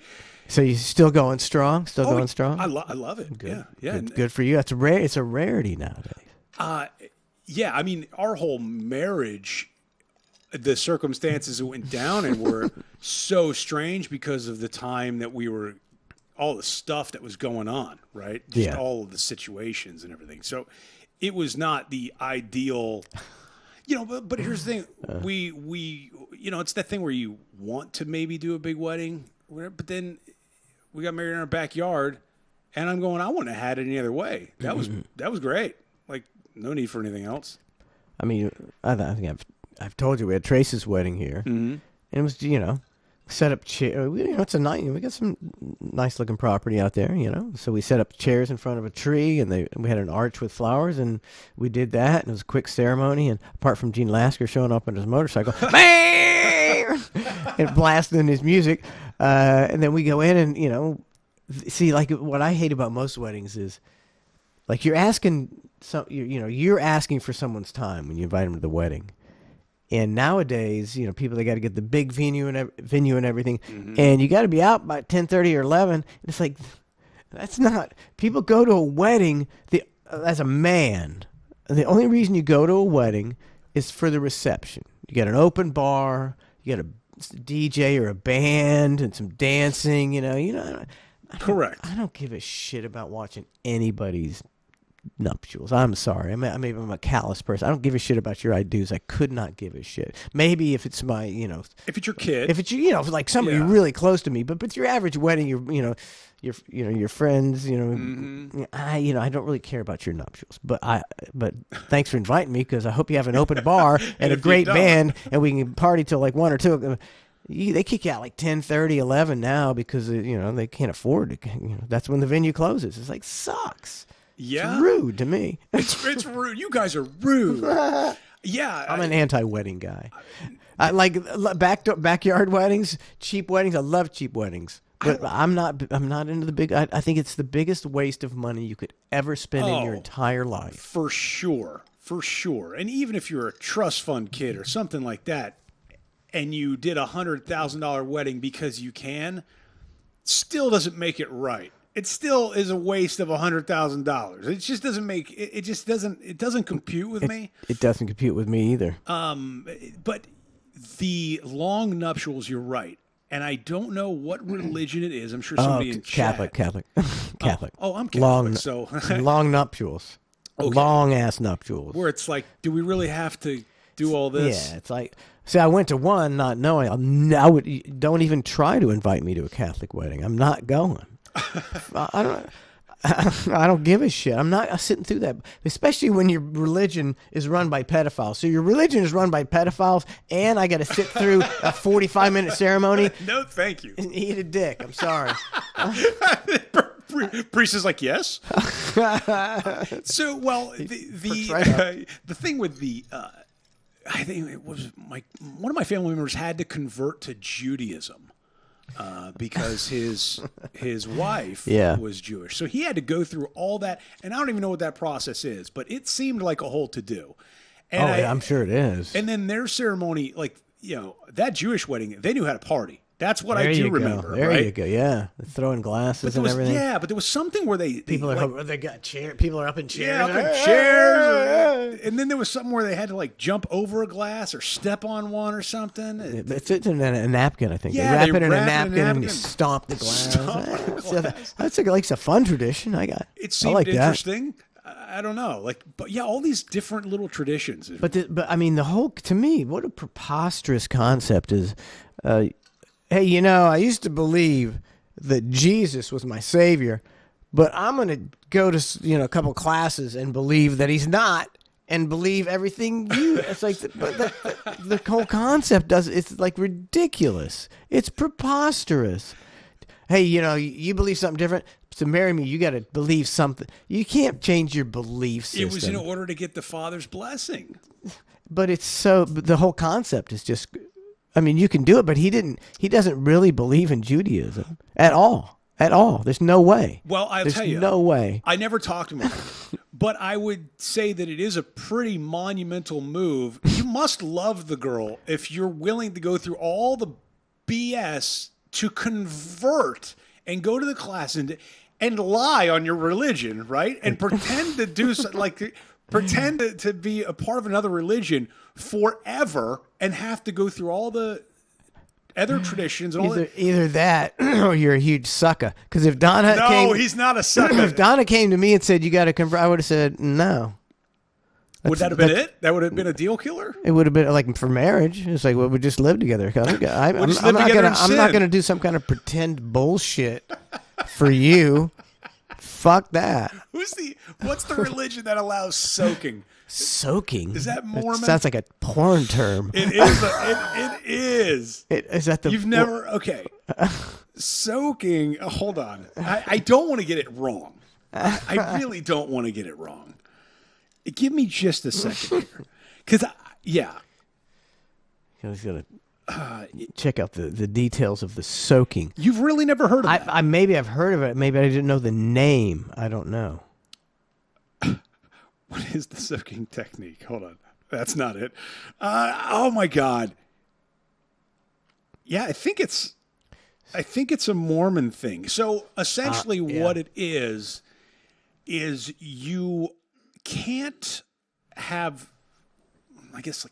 So you still going strong? Still Oh, going strong? I love it. Good. Yeah. Good for you. That's rare. It's a rarity nowadays. Yeah, I mean, our whole marriage, the circumstances it went down and were so strange because of the time that we were, all the stuff that was going on, right? Just Yeah. all of the situations and everything. So it was not the ideal, but here's the thing. We it's that thing where you want to maybe do a big wedding, but then we got married in our backyard and I'm going, I wouldn't have had it any other way. That was great. Like, no need for anything else. I mean, I think I've told you we had Trace's wedding here, and it was set up chair. It's a nice. We got some nice looking property out there, So we set up chairs in front of a tree, and we had an arch with flowers, and we did that. And it was a quick ceremony. And apart from Gene Lasker showing up on his motorcycle, and blasting his music, and then we go in and see, like, what I hate about most weddings is, like, you're asking you're asking for someone's time when you invite them to the wedding. And nowadays, people, they got to get the big venue and everything, and you got to be out by 10:30 or 11. And it's like, that's not. People go to a wedding as a man. The only reason you go to a wedding is for the reception. You got an open bar, you got a DJ or a band, and some dancing. Correct. I don't give a shit about watching anybody's nuptials. I'm sorry. Maybe I'm a callous person. I don't give a shit about your I do's. I could not give a shit. Maybe if it's my, If it's your kid. if it's like somebody Yeah. really close to me, but your average wedding, your friends, I don't really care about your nuptials. But thanks for inviting me, because I hope you have an open bar and a if you great don't- band, and we can party till like 1 or 2. They kick you out like 10:30, 11 now because they can't afford to. That's when the venue closes. It's like, sucks. Yeah. It's rude to me. It's rude. You guys are rude. Yeah. I'm an anti-wedding guy. I like backyard weddings, cheap weddings. I love cheap weddings, but I'm not into the big. I think it's the biggest waste of money you could ever spend in your Oh. entire life. For sure. And even if you're a trust fund kid or something like that, and you did $100,000 wedding because you can, still doesn't make it right. It still is a waste of $100,000. It just doesn't make it. It just doesn't. It doesn't compute with me. It doesn't compute with me either. But the long nuptials, you're right. And I don't know what religion it is. I'm sure somebody in chat. Catholic. Oh, I'm Catholic. Long, So long nuptials. Okay. Long ass nuptials. where it's like, do we really have to do all this? Yeah, it's like. See, I went to one not knowing. Don't even try to invite me to a Catholic wedding. I'm not going. I don't give a shit. I'm not sitting through that, especially when your religion is run by pedophiles. So your religion is run by pedophiles, and I got to sit through a 45-minute ceremony No, thank you. and eat a dick. I'm sorry. Priest is like, yes. So, well, the right the thing with the, I think it was one of my family members had to convert to Judaism because his wife Yeah. was Jewish, so he had to go through all that, and I don't even know what that process is, but it seemed like a whole to do. And I'm sure it is. And then their ceremony, like that Jewish wedding, they knew how to party. That's what There I do you go. remember. There right? you go. Yeah, throwing glasses and everything. Yeah, but there was something where People they got chair. People are up in chairs. up in chairs, and then there was something where they had to like jump over a glass or step on one or something. It's in a napkin, I think. Yeah, they wrap it in a wrap it in a napkin and you napkin. stomp the glass. Stomp the So that's like a fun tradition. It I seemed like that. interesting. I don't know, but yeah, all these different little traditions. But I mean, to me, what a preposterous concept is. Hey, I used to believe that Jesus was my savior, but I'm going to go to a couple classes and believe that he's not, and believe everything you. It's like the whole concept it's like ridiculous. It's preposterous. Hey, you believe something different. To marry me, you got to believe something. You can't change your belief system. It was in order to get the Father's blessing. But the whole concept is just I mean, you can do it, but he doesn't really believe in Judaism at all. At all. There's no way. Well, There's tell you, no way. I never talked to him, but I would say that it is a pretty monumental move. You must love the girl if you're willing to go through all the BS to convert and go to the class and lie on your religion, right? And pretend to do pretend to be a part of another religion forever and have to go through all the other traditions and all that. Either that or you're a huge sucker. Because if Donna No, he's not a sucker. if Donna came to me and said you got to convert, I would have said no. Would that have been it? That would have been a deal killer? It would have been like for marriage. It's like, well, we just live together. I'm just live not together gonna. in I'm not sin. gonna do some kind of pretend bullshit for you. Fuck that. What's the religion that allows soaking? Soaking. Is that Mormon? Sounds like a porn term. It is. It is. Is that the? You've never okay. Soaking. Hold on. I don't want to get it wrong. I really don't want to get it wrong. Give me just a second here, because yeah. I was gonna check out the details of the soaking. You've really never heard of that. Maybe I've heard of it. Maybe I didn't know the name. I don't know. What is the soaking technique? Hold on. That's not it. Oh my God. Yeah, I think it's a Mormon thing. So essentially what it is you can't have, I guess, like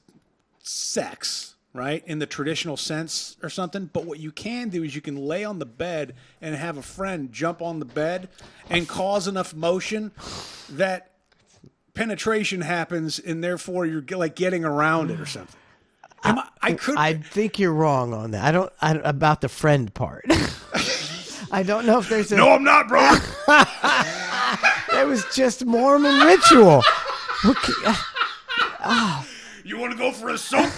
sex, right? In the traditional sense or something. But what you can do is you can lay on the bed and have a friend jump on the bed and cause enough motion that penetration happens, and therefore you're like getting around it or something. I think you're wrong on that. I don't about the friend part. I don't know if there's a. No, I'm not, bro. It was just Mormon ritual. You want to go for a soak?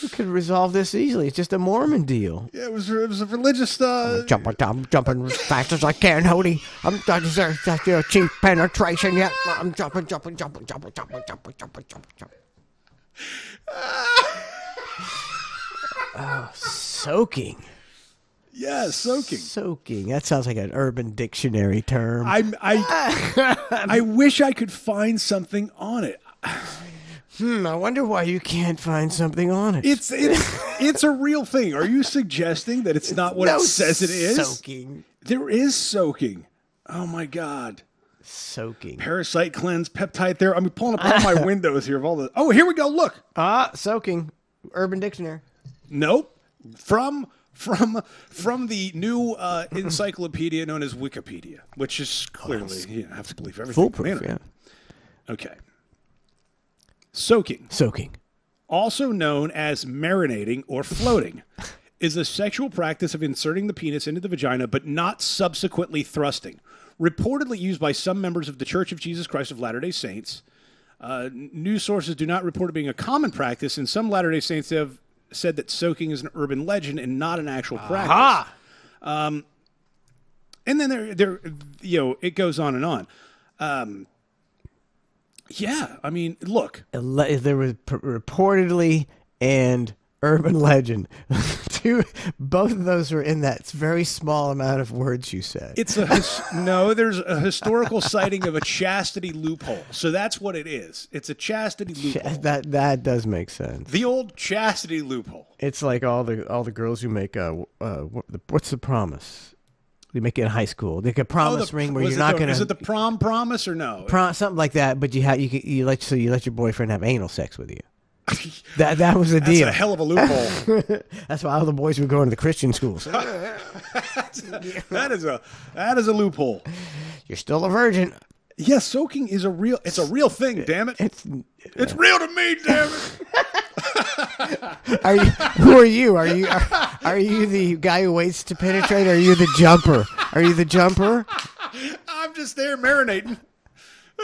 We could resolve this easily. It's just a Mormon deal. Yeah, it was a religious. I'm jumping as fast as I can, Hody. That's cheap penetration yet. I'm jumping. Oh, soaking. Yeah, soaking. Soaking. That sounds like an Urban Dictionary term. I wish I could find something on it. I wonder why you can't find something on it. It's a real thing. Are you suggesting that it's not what it says it is? Soaking. There is soaking. Oh my God. Soaking. Parasite cleanse, peptide therapy. I'm pulling up all my windows here of all the. Oh, here we go. Look. Soaking. Urban Dictionary. Nope. From the new encyclopedia known as Wikipedia, which is clearly you have to believe everything. Foolproof, yeah. Okay. Soaking, also known as marinating or floating, is a sexual practice of inserting the penis into the vagina but not subsequently thrusting. Reportedly used by some members of the Church of Jesus Christ of Latter-day Saints. News sources do not report it being a common practice, and some Latter-day Saints have said that soaking is an urban legend and not an actual practice. And then there, it goes on and on. Yeah, I mean, look. There was reportedly and urban legend. Both of those were in that very small amount of words you said. There's a historical sighting of a chastity loophole. So that's what it is. It's a chastity loophole. That does make sense. The old chastity loophole. It's like all the girls who make what's the promise? They make it in high school. They make a promise ring where you're not going to. Is it the prom promise or no? Something like that. But you let your boyfriend have anal sex with you. That was the deal. That's a hell of a loophole. That's why all the boys would go into the Christian schools. That is a loophole. You're still a virgin. Yes, soaking is a real thing, damn it. It's real to me, damn it. Who are you? Are you the guy who waits to penetrate, or are you the jumper? Are you the jumper? I'm just there marinating.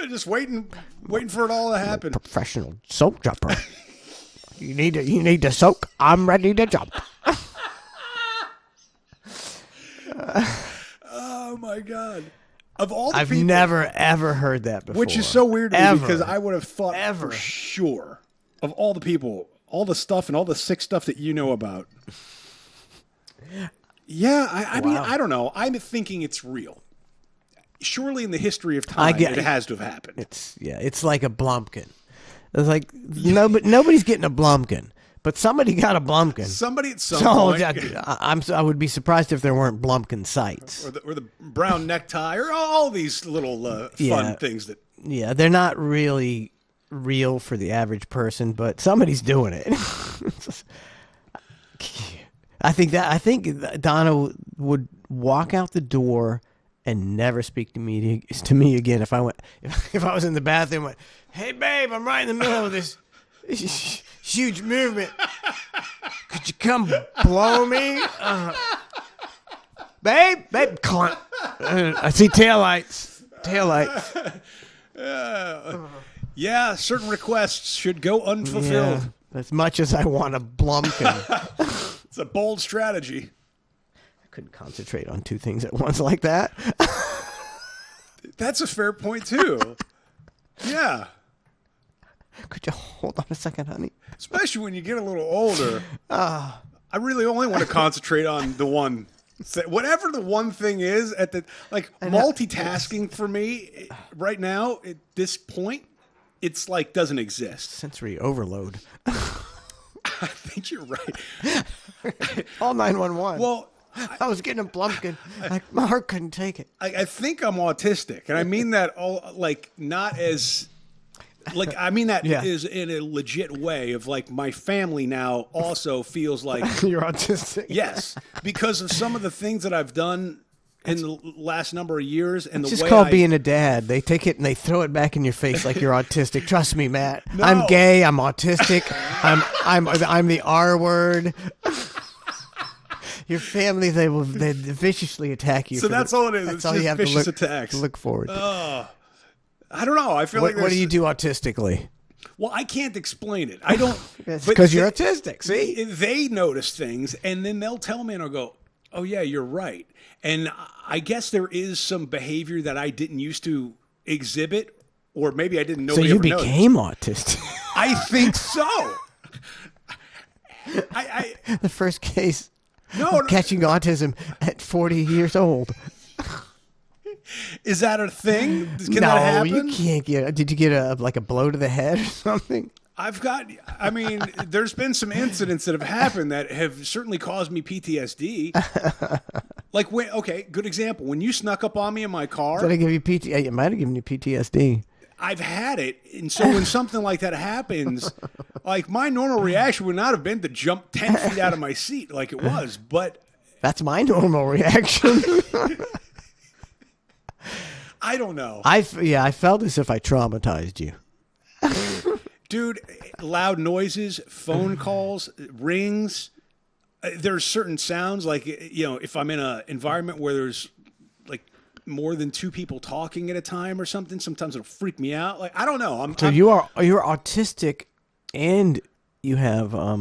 Just waiting for it all to happen. Professional soap jumper. You need to soak. I'm ready to jump. Oh my God. Of all the I've people, never ever heard that before. which is so weird to me Ever. because I would have thought Ever. for sure of all the people all the stuff and all the sick stuff that you know about. Yeah, I mean, I don't know. I'm thinking it's real. Surely in the history of time, it has to have happened. It's like a Blumpkin. It's like nobody's getting a Blumpkin, but somebody got a Blumpkin. Somebody at some point. I would be surprised if there weren't Blumpkin sites. Or the brown necktie, or all these little fun things that. Yeah, they're not really real for the average person, but somebody's doing it. I think Donna would walk out the door and never speak to me again if I was in the bathroom and went, "Hey babe, I'm right in the middle of this huge movement. Could you come blow me?" Babe, clump. I see taillights. Yeah, certain requests should go unfulfilled. Yeah, as much as I want a Blumpkin. It's a bold strategy. I couldn't concentrate on two things at once like that. That's a fair point, too. Yeah. Could you hold on a second, honey? Especially when you get a little older. I really only want to concentrate on the one. Whatever the one thing is multitasking for me right now at this point, it's like doesn't exist. Sensory overload. I think you're right. All 911. Well, I was getting a Blumpkin. My heart couldn't take it. I think I'm autistic, and I mean that not as. I mean that is in a legit way of my family now also feels like you're autistic. Yes, because of some of the things that I've done in the last number of years, and it's the just way called being a dad. They take it and they throw it back in your face like you're autistic. Trust me, Matt. No. I'm gay. I'm autistic. I'm the R word. Your family, they viciously attack you. So that's all it is. That's it's all just you have vicious to attacks. look forward to. I don't know. I feel like what do you do autistically? Well, I can't explain it. I don't. Because you're autistic. See, they notice things, and then they'll tell me, and I'll go, "Oh yeah, you're right." And I guess there is some behavior that I didn't used to exhibit, or maybe I didn't know. So you became autistic. I think so. The first case of catching autism at 40 years old. Is that a thing? Can that happen? You can't get. Did you get a blow to the head or something? I mean, there's been some incidents that have happened that have certainly caused me PTSD. Good example. When you snuck up on me in my car. Did I give you PTSD? It might have given you PTSD. I've had it. And so when something like that happens, my normal reaction would not have been to jump 10 feet out of my seat like it was, but. That's my normal reaction. I don't know. I felt as if I traumatized you. Dude, loud noises, phone calls, rings. There's certain sounds if I'm in an environment where there's more than two people talking at a time or something, sometimes it'll freak me out. I don't know. You're autistic and you have I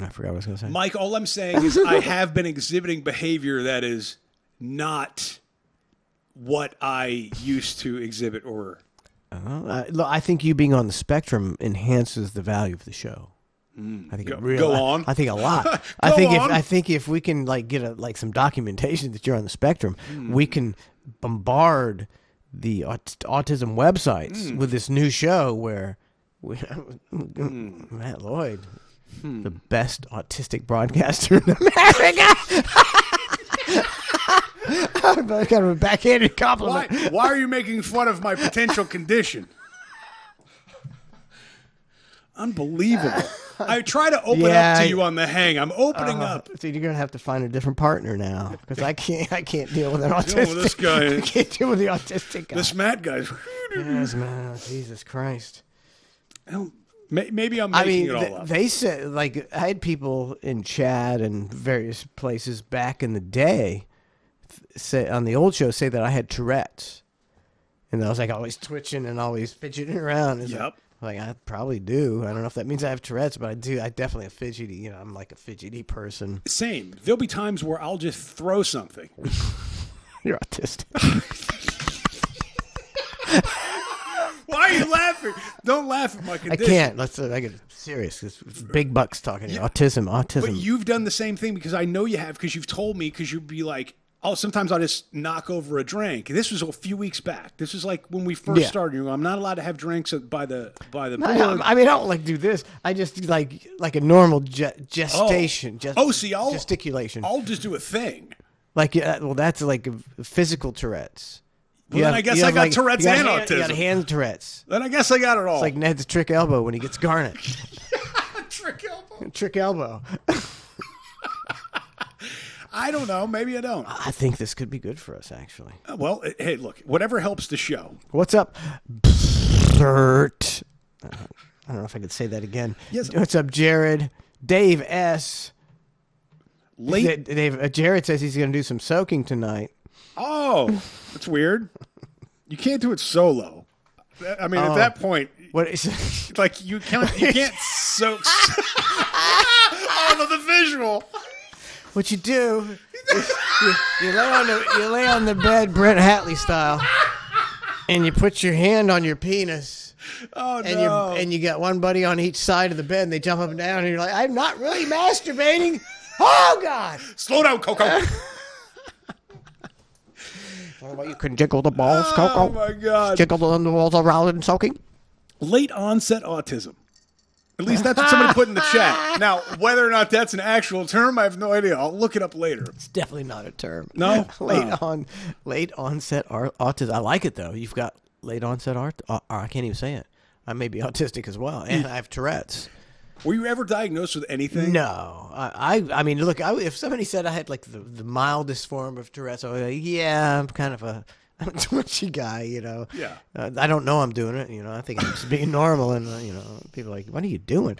forgot what I was going to say. Mike, all I'm saying is I have been exhibiting behavior that is not what I used to exhibit or. I think you being on the spectrum enhances the value of the show. I think go on. I think a lot. I think if we can get some documentation that you're on the spectrum, we can bombard the autism websites with this new show where Matt Lloyd, the best autistic broadcaster in America. I got a backhanded compliment. Why are you making fun of my potential condition? Unbelievable. I try to open up to you on the hang. I'm opening up. So you're gonna have to find a different partner now because I can't deal with an autistic. Deal with this guy. I can't deal with the autistic guy. This Matt guy's. Yes, man. Jesus Christ. Maybe I'm making it all up. They said I had people in chat and various places back in the day say on the old show say that I had Tourette's, and I was always twitching and always fidgeting around. Yep. I probably do. I don't know if that means I have Tourette's, but I do. I definitely have fidgety. I'm like a fidgety person. Same. There'll be times where I'll just throw something. You're autistic. Why are you laughing? Don't laugh at my I condition. can't. I get serious. It's big bucks talking here. Autism. But you've done the same thing because I know you have because you've told me because you'd be like, oh, sometimes I'll just knock over a drink. This was a few weeks back. This was like when we first started. You know, I'm not allowed to have drinks by the board. I mean, I don't like do this. I just like a normal gestation. Gesticulation. I'll just do a thing. Like, well, that's like physical Tourette's. Well, then I guess I got Tourette's and autism. You got hand Tourette's. Then I guess I got it all. It's like Ned's trick elbow when he gets Garnet. Trick elbow. Trick elbow. I don't know. Maybe I don't. I think this could be good for us, actually. Well, hey, look, whatever helps the show. What's up, Bert? I don't know if I could say that again. Yes. What's up, Jared? Dave S. Jared says he's going to do some soaking tonight. Oh, that's weird. You can't do it solo. I mean, at that point, what is like you can't soak. Oh, no, the visual. What you do? You lay on the bed, Brent Hatley style, and you put your hand on your penis. Oh no! And you got one buddy on each side of the bed, and they jump up and down, and you're like, "I'm not really masturbating." Oh God! Slow down, Coco. You can jiggle the balls, Coco. Oh my God! Jiggle the balls around and soaking. Late onset autism. At least that's what somebody put in the chat. Now, whether or not that's an actual term, I have no idea. I'll look it up later. It's definitely not a term. No? Late onset autism. I like it though. You've got late onset I can't even say it. I may be autistic as well, and I have Tourette's. Were you ever diagnosed with anything? No. I mean, look, if somebody said I had like the mildest form of Tourette's, I would be like, yeah, I'm kind of a twitchy guy, you know. Yeah. I don't know I'm doing it, you know. I think I'm just being normal, and you know, people are like, what are you doing?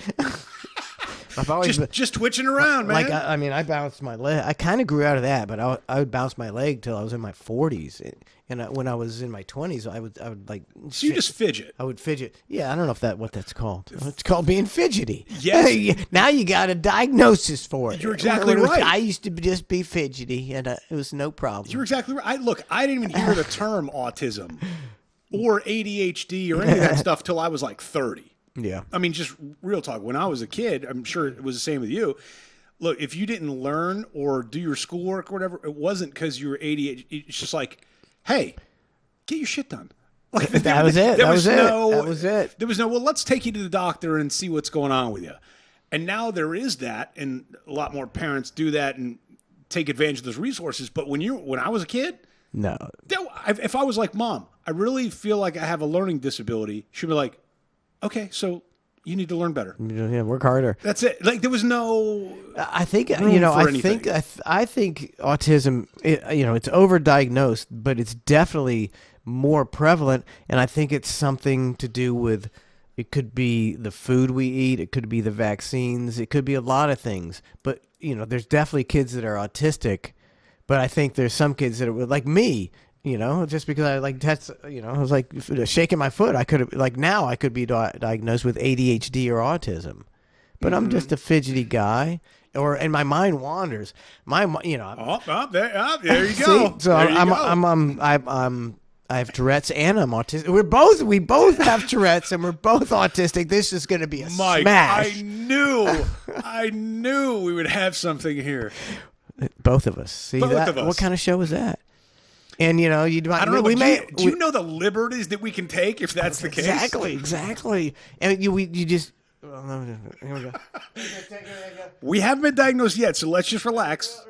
I've always just twitching around, man. Like I mean, I bounced my leg. I kind of grew out of that, but I would bounce my leg till I was in my 40s, and when I was in my 20s, I would like. So you just fidget. I would fidget. Yeah, I don't know if what that's called. It's called being fidgety. Yes. Now you got a diagnosis for it. You're exactly right. I used to just be fidgety, and it was no problem. You're exactly right. I didn't even hear the term autism or ADHD or any of that stuff till I was like 30. Yeah. I mean, just real talk. When I was a kid, I'm sure it was the same with you. Look, if you didn't learn or do your schoolwork or whatever, it wasn't because you were ADHD. It's just like, hey, get your shit done. Like, that was it. That was it. There was no, well, let's take you to the doctor and see what's going on with you. And now there is that, and a lot more parents do that and take advantage of those resources. But when I was a kid, no. If I was like, Mom, I really feel like I have a learning disability, she'd be like, okay, so you need to learn better. Yeah, work harder. That's it. Like there was no. I think I think autism. It's overdiagnosed, but it's definitely more prevalent, and I think it's something to do with. It could be the food we eat. It could be the vaccines. It could be a lot of things. But there's definitely kids that are autistic, but I think there's some kids that are like me. Just because I I was like shaking my foot. I could have now I could be diagnosed with ADHD or autism, but I'm just a fidgety guy, and my mind wanders. There you go. See? So I have Tourette's and I'm autistic. We both have Tourette's and we're both autistic. This is going to be a Mike, smash. I knew we would have something here. Both of us. See both that? Of us. What kind of show is that? And I don't know. Do you know the liberties that we can take if that's the case? Exactly. And you just. Here we go. We haven't been diagnosed yet, so let's just relax.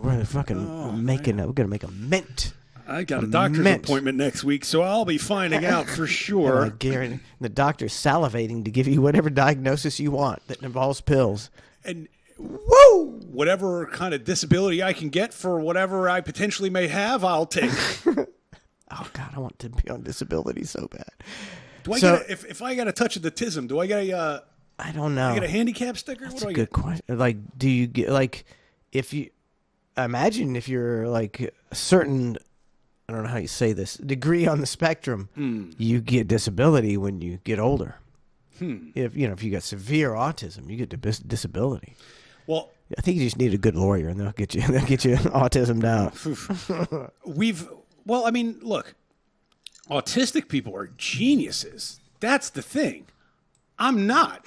We're gonna make a mint. I got a doctor's appointment next week, so I'll be finding out for sure. I guarantee the doctor's salivating to give you whatever diagnosis you want that involves pills. And woo, whatever kind of disability I can get for whatever I potentially may have, I'll take. Oh God, I want to be on disability so bad. Do I get if I got a touch of the tism? Do I get a? I don't know. I get a handicap sticker. That's a good question. Like, do you get if you? Imagine if you're like a certain. I don't know how you say this, degree on the spectrum, you get disability when you get older. If you got severe autism, you get disability. Well, I think you just need a good lawyer, and they'll get you autism down. I mean, look, autistic people are geniuses. That's the thing. I'm not.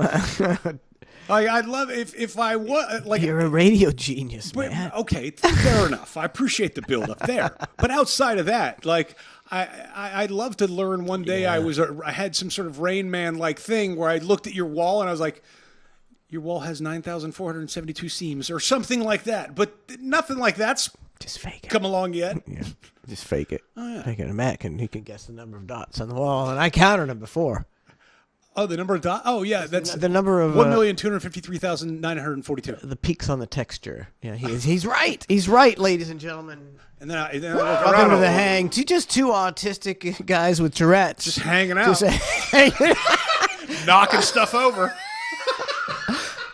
I'd love if I was like. You're a radio genius, But, man. okay, fair enough. I appreciate the build up there. But outside of that, like I'd love to learn one day. Yeah. I had some sort of Rain Man like thing where I looked at your wall and I was like, your wall has 9,472 seams or something like that. But nothing like that's Just fake it. come along yet. Yeah, just fake it. Oh, yeah. Fake it. And Matt can guess the number of dots on the wall, and I counted them before. Oh, the number of dots. Oh, yeah, that's The number of 1,253,942. the peaks on the texture. Yeah, he's right. He's right, ladies and gentlemen. And then I look Welcome around, to the hang. Just two autistic guys with Tourette's. just hanging out, Just hanging. knocking stuff over.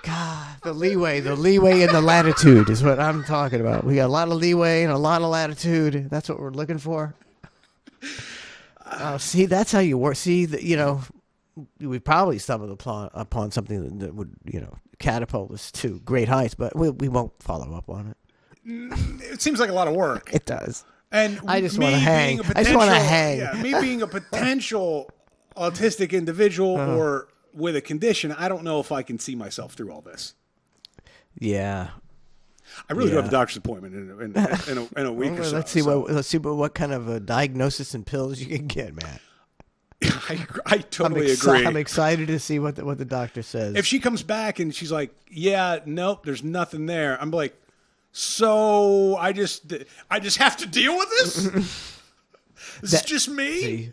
God, the leeway and the latitude is what I'm talking about. We got a lot of leeway and a lot of latitude. That's what we're looking for. Oh, see, that's how you work. See, we probably stumbled upon something that would, catapult us to great heights, but we won't follow up on it. It seems like a lot of work. It does. And I just me want to hang. being a I just want to potential- hang. Yeah, me being a potential autistic individual or with a condition, I don't know if I can see myself through all this. Yeah. I really do have Yeah. a doctor's appointment in a week or so. Let's see so what what kind of a diagnosis and pills you can get, Matt. I totally agree. I'm excited to see what the doctor says. If she comes back and she's like, "Yeah, nope, there's nothing there," I'm like, "So I just have to deal with this? This is just me." See,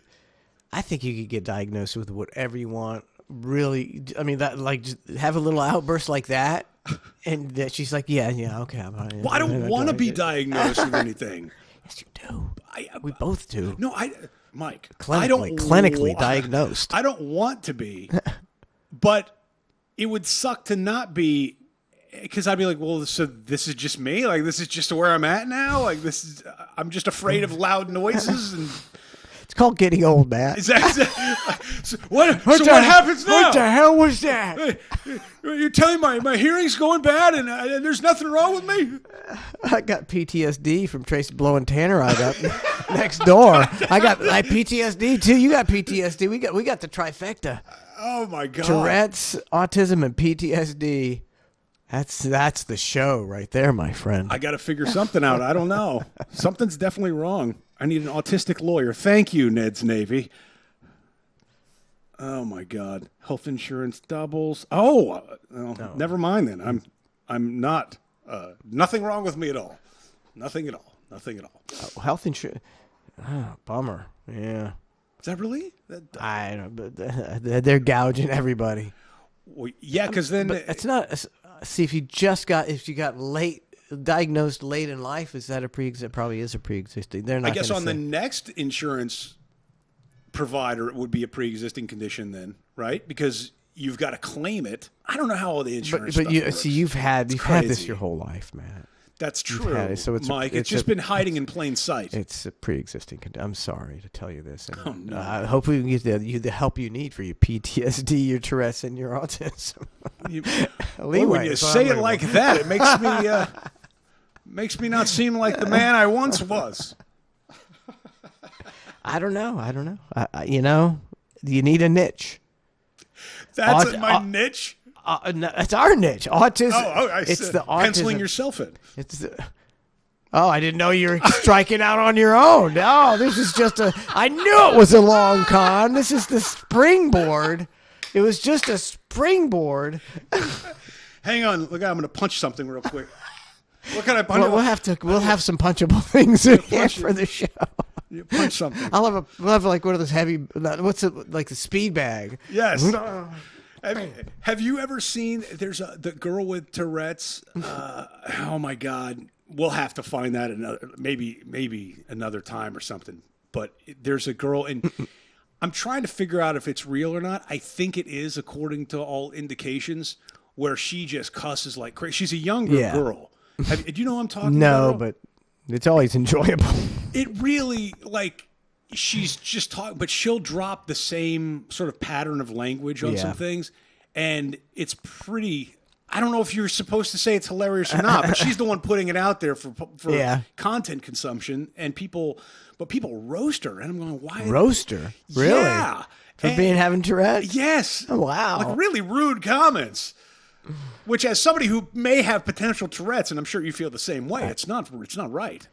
I think you could get diagnosed with whatever you want. Really, I mean, that just have a little outburst like that, and that she's like, "Yeah, okay." Well, I don't want to be diagnosed with anything. Yes, you do. We both do. No, Mike. I don't Clinically diagnosed. I don't want to be, but it would suck to not be, because I'd be like, well, so this is just me. Like, this is just where I'm at now. Like, this is. I'm just afraid of loud noises and. It's called getting old, Matt. So what happens now? What the hell was that? You're telling me my hearing's going bad and there's nothing wrong with me? I got PTSD from Tracy blowing Tannerite up next door. I PTSD too. You got PTSD. We got the trifecta. Oh my God! Tourette's, autism, and PTSD. That's the show right there, my friend. I got to figure something out. I don't know. Something's definitely wrong. I need an autistic lawyer. Thank you, Ned's Navy. Oh my God! Health insurance doubles. Oh, well, never mind then. I'm not. Nothing wrong with me at all. Nothing at all. Nothing at all. Health insurance. Oh, bummer. Yeah. Is that really? I don't know, but they're gouging everybody. Well, yeah, because then But it's not. See, if you got diagnosed late in life, is that probably is a pre-existing. They're not. I guess gonna on the next insurance provider, it would be a pre-existing condition then, right? Because you've got to claim it. I don't know how all the insurance. But stuff you works. see, you've had this crazy. your whole life, man. That's true, had it, so it's Mike. It's just been hiding in plain sight. It's a pre-existing condition. I'm sorry to tell you this. And, Oh, no. hopefully we can get the help you need for your PTSD, your Tourette's, and your autism. Well, Leeway when you is what say I'm it looking like for. that, it makes me not seem like the man I once was. I don't know. You need a niche. That's my niche. No, it's our niche. Autism. It's the autism. penciling yourself in. I didn't know you were striking out on your own. Oh, this is just I knew it was a long con. This is the springboard. It was just a springboard. Hang on, look, I'm going to punch something real quick. What can I punch? We'll have some punchable things in here punch for it. the show. You punch something. We'll have like one of those heavy. What's it like the speed bag? Yes. Have you ever seen? There's the girl with Tourette's. Oh my God, we'll have to find that maybe another time or something. But there's a girl, and I'm trying to figure out if it's real or not. I think it is, according to all indications, where she just cusses like crazy. She's a younger girl. Do you know what I'm talking about? No, but it's always enjoyable. It really she's just talking, but she'll drop the same sort of pattern of language on Yeah. some things, and it's pretty. I don't know if you're supposed to say it's hilarious or not, but she's the one putting it out there for Yeah. content consumption, and people roast her, and I'm going, why Roaster, really? Yeah, For And- being having Tourette's? yes, Oh, wow. like really rude comments. Which, as somebody who may have potential Tourette's, and I'm sure you feel the same way, it's not right.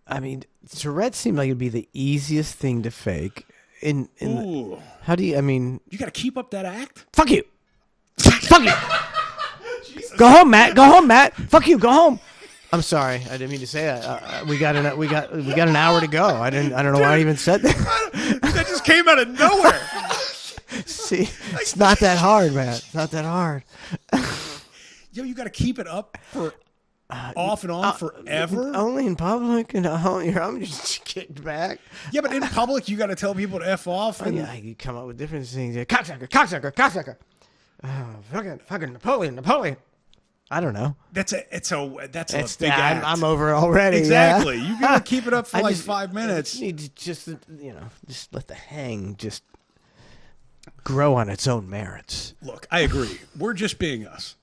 I mean, Tourette's seemed like it'd be the easiest thing to fake. Ooh, How do you? I mean, you got to keep up that act. fuck you, fuck you. Go home, Matt. Go home, Matt. Fuck you. Go home. I'm sorry. I didn't mean to say that. We got an hour to go. I don't know why I even said that. That just came out of nowhere. See, it's not that hard, man. It's not that hard. Yo, you got to keep it up for off and on forever. Only in public, and I'm just kicked back. Yeah, but in public, you got to tell people to f off. And Yeah, you come up with different things. Yeah, cocksucker. Fucking Napoleon. I don't know. that's a big I'm, act. I'm over it already. Exactly. Yeah. You got to keep it up for I like just- 5 minutes. You need to just let the hang just grow on its own merits. Look, I agree. We're just being us.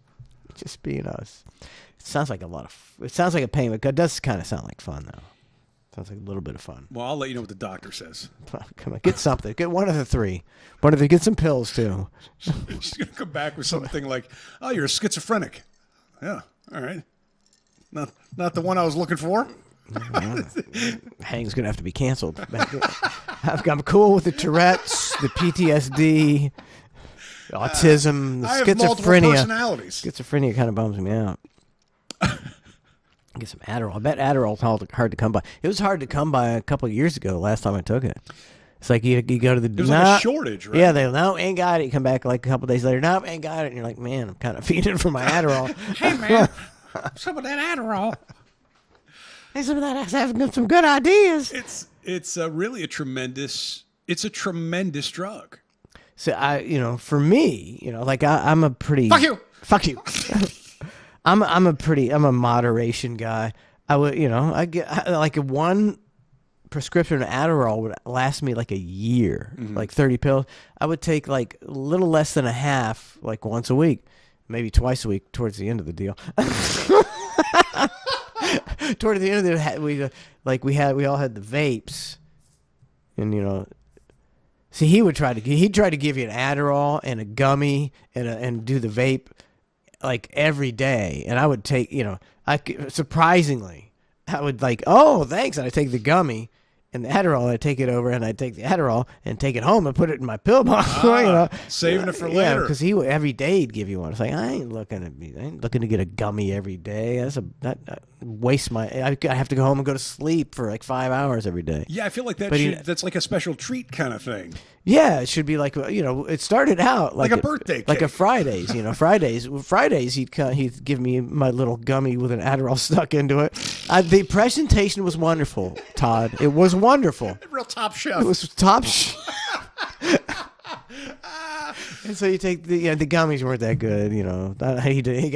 Just being us. It sounds like it sounds like a pain, but it does kind of sound like fun though. Sounds like a little bit of fun. Well, I'll let you know what the doctor says. Come on, get something. Get one of the three. Get some pills too. She's gonna come back with something like, "Oh, you're a schizophrenic." Yeah. All right. Not the one I was looking for. Hang's gonna have to be canceled. I'm cool with the Tourette's, the PTSD, autism, the I have multiple schizophrenia. personalities. Schizophrenia kind of bums me out. Get some Adderall. I bet Adderall's hard to come by. It was hard to come by a couple of years ago. Last time I took it, it's like you go to the. There's like a shortage, right? Yeah, they no ain't got it. You come back like a couple days later. No, ain't got it. And you're like, man, I'm kind of feeding for my Adderall. Hey man, some of that Adderall. Hey, some of that has having some good ideas. It's really a tremendous drug. So for me, like I'm a pretty. Fuck you. I'm a moderation guy. I would, I get like one prescription of Adderall would last me like a year, like 30 pills. I would take like a little less than a half, like once a week, maybe twice a week towards the end of the deal. Toward the end of the, we all had the vapes, and see, he'd try to give you an Adderall and a gummy and do the vape like every day, and I would take, surprisingly, I would like, oh, thanks, and I take the gummy and the Adderall, I take it over, and I take the Adderall and take it home and put it in my pill bottle, saving it for yeah, later. because every day he'd give you one. It's like I ain't looking to get a gummy every day. That waste my. I have to go home and go to sleep for like 5 hours every day. Yeah, I feel like But that's like a special treat kind of thing. Yeah, it should be like it started out Like a birthday like a cake. Fridays. Fridays he'd give me my little gummy with an Adderall stuck into it. The presentation was wonderful, Todd. It was wonderful. Real top shelf. It was top. And so you take the gummies weren't that good,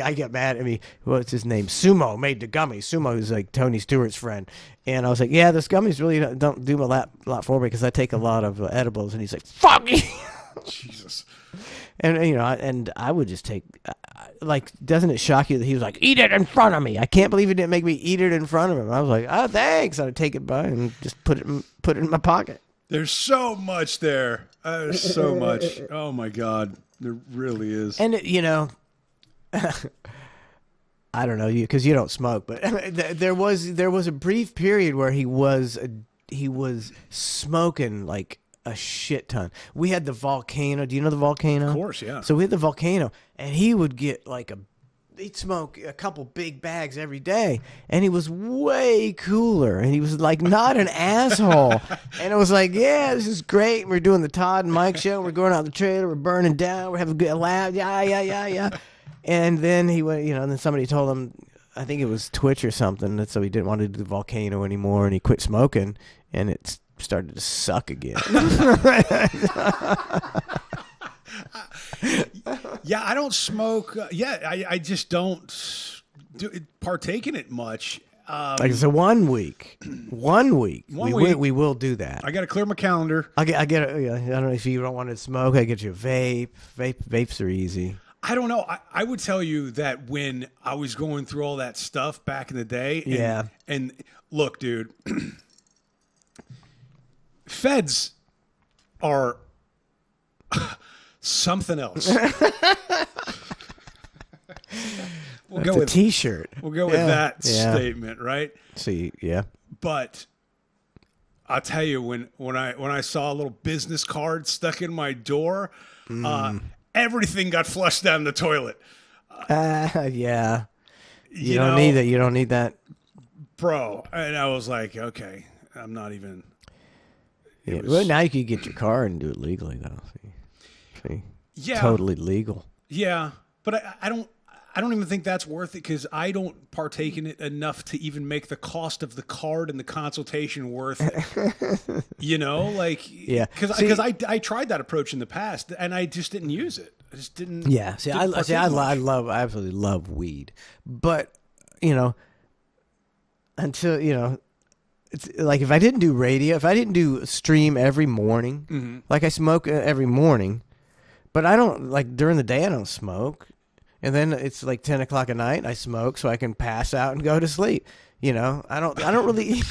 I got mad at me. What's his name? Sumo made the gummies. Sumo is like Tony Stewart's friend, and I was like, yeah, this gummies really don't do a lot for me because I take a lot of edibles. And he's like, fuck you. Jesus. And and I would just take, doesn't it shock you that he was like, eat it in front of me? I can't believe he didn't make me eat it in front of him. I was like, oh, thanks. I'd take it by and just put it in my pocket. There's so much there. There's so much. Oh my God, there really is. And I don't know because you don't smoke, but there was a brief period where he was smoking like a shit ton. We had the Volcano. Do you know the Volcano? Of course, yeah. So we had the Volcano, and he would get he'd smoke a couple big bags every day, and he was way cooler, and he was like not an asshole. And it was like, yeah, this is great. We're doing the Todd and Mike show. We're going out the trailer. We're burning down. We're having a good laugh. Yeah. And then he went, and then somebody told him, I think it was Twitch or something, that so he didn't want to do the Volcano anymore, and he quit smoking, and it started to suck again. Yeah, I don't smoke. I just don't partake in it much. Like it's a 1 week. 1 week. We will do that. I got to clear my calendar. I get. I don't know if you don't want to smoke. I get you a vape. Vapes are easy. I don't know. I would tell you that when I was going through all that stuff back in the day. And look, dude, feds are something else. We'll go with T-shirt. We'll go with that statement, right? See, yeah. But I'll tell you, when I saw a little business card stuck in my door, everything got flushed down the toilet. Yeah. You don't need that. You don't need that, bro. And I was like, okay, I'm not even. Yeah. Well, now you can get your car and do it legally, though. See, yeah, totally legal. Yeah, but I don't even think that's worth it because I don't partake in it enough to even make the cost of the card and the consultation worth it. Yeah, because I tried that approach in the past and I just didn't use it. I just didn't. Yeah, I absolutely love weed, but until it's like if I didn't do radio, if I didn't do stream every morning, like I smoke every morning, but I don't like during the day I don't smoke. And then it's like 10 o'clock at night. I smoke so I can pass out and go to sleep. I don't really.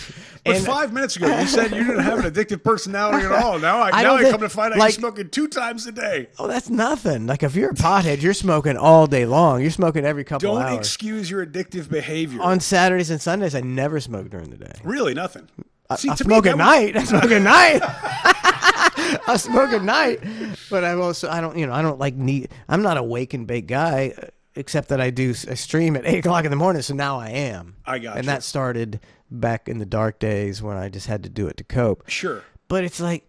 But 5 minutes ago, you said you didn't have an addictive personality at all. Now I come to find out you're smoking 2 times a day. Oh, that's nothing. Like if you're a pothead, you're smoking all day long. You're smoking every couple hours. Don't excuse your addictive behavior. On Saturdays and Sundays, I never smoke during the day. Really, nothing. I smoke at night. I smoke at night. I smoke at night, but I don't like need. I'm not a wake and bake guy, except that I stream at 8 o'clock in the morning. So now I am. I got you. And that started back in the dark days when I just had to do it to cope. Sure. But it's like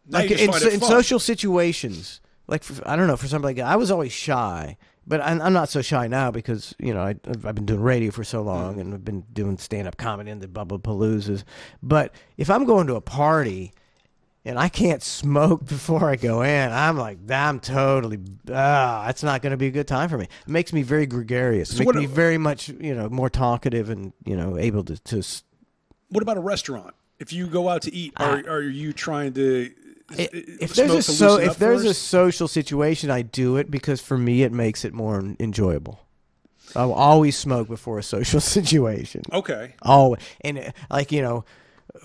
now in social situations, like I don't know, for somebody, I was always shy. But I'm not so shy now because, I've been doing radio for so long and I've been doing stand-up comedy in the Bubba Paloozas. But if I'm going to a party and I can't smoke before I go in, I'm like, I'm totally, that's not going to be a good time for me. It makes me very gregarious. It makes me very much, more talkative and, able to. What about a restaurant? If you go out to eat, are you trying to... If there's a social situation, I do it because for me it makes it more enjoyable. I'll always smoke before a social situation. Okay. Always. And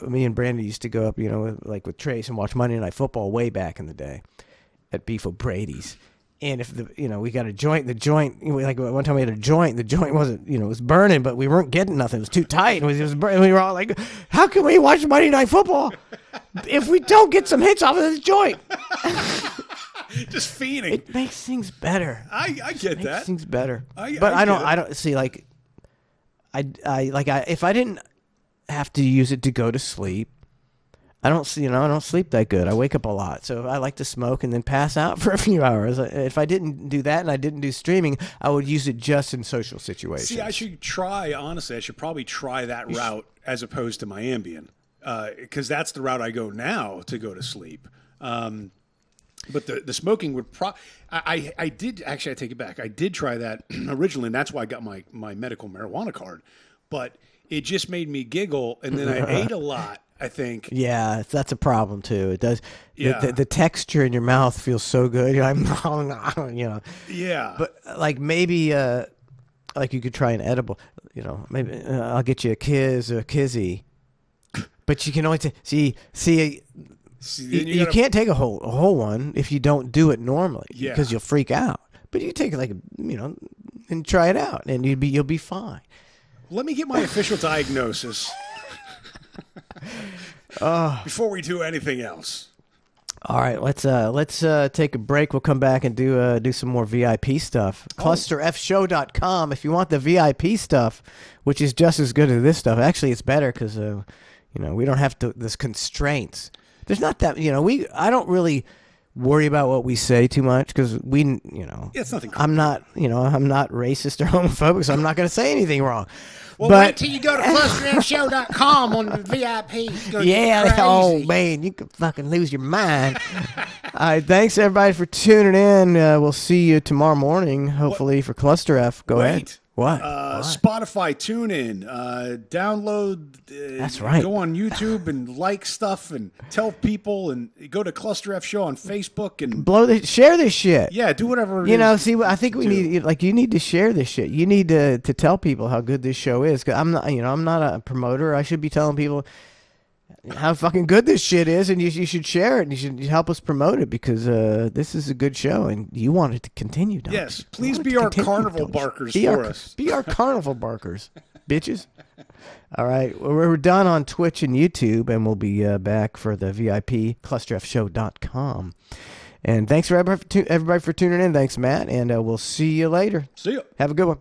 me and Brandon used to go up, like with Trace and watch Monday Night Football way back in the day at Beef O'Brady's. And if we got a joint, like one time we had a joint, the joint wasn't, it was burning, but we weren't getting nothing. It was too tight. It was burning. We were all like, how can we watch Monday Night Football if we don't get some hits off of this joint? Just fiending. It makes things better. I get that. Makes things better. I don't see like, if I didn't have to use it to go to sleep, I don't sleep that good. I wake up a lot, so I like to smoke and then pass out for a few hours. If I didn't do that and I didn't do streaming, I would use it just in social situations. See, I should probably try that route as opposed to my Ambien, because that's the route I go now to go to sleep. But the smoking would I did actually, I take it back. I did try that originally, and that's why I got my medical marijuana card. But it just made me giggle, and then I ate a lot. I think. Yeah, that's a problem too. It does. Yeah. The texture in your mouth feels so good. You're like, Yeah. But like maybe, like you could try an edible. Maybe I'll get you a Kiz or a Kizzy. But you can only you can't take a whole one if you don't do it normally. Yeah. Because you'll freak out. But you can take it and try it out, and you'll be fine. Let me get my official diagnosis. Before we do anything else. All right, let's take a break. We'll come back and do some more VIP stuff. ClusterFshow.com if you want the VIP stuff, which is just as good as this stuff. Actually, it's better because we don't have this constraints. There's not that I don't really worry about what we say too much because it's nothing. I'm not racist or homophobic, so I'm not going to say anything wrong. Well, wait till you go to ClusterFshow.com on the VIP. Yeah, oh man, you could fucking lose your mind. All right, thanks everybody for tuning in. We'll see you tomorrow morning, hopefully for Cluster F. Go ahead. What? Spotify, TuneIn, download. That's right. Go on YouTube and like stuff and tell people, and go to Cluster F Show on Facebook and Share this shit. yeah, do whatever. You know, see, I think we need, like, you need to share this shit. You need to tell people how good this show is. 'Cause I'm not a promoter. I should be telling people how fucking good this shit is, and you should share it, and you should help us promote it, because this is a good show, and you want it to continue, don't Yes, you? please You want be it to our continue, carnival don't you? barkers Be for us. Be our carnival barkers, bitches. All right, well, we're done on Twitch and YouTube, and we'll be back for the VIP, clusterfshow.com. And thanks for everybody for tuning in. Thanks, Matt, and we'll see you later. See ya. Have a good one.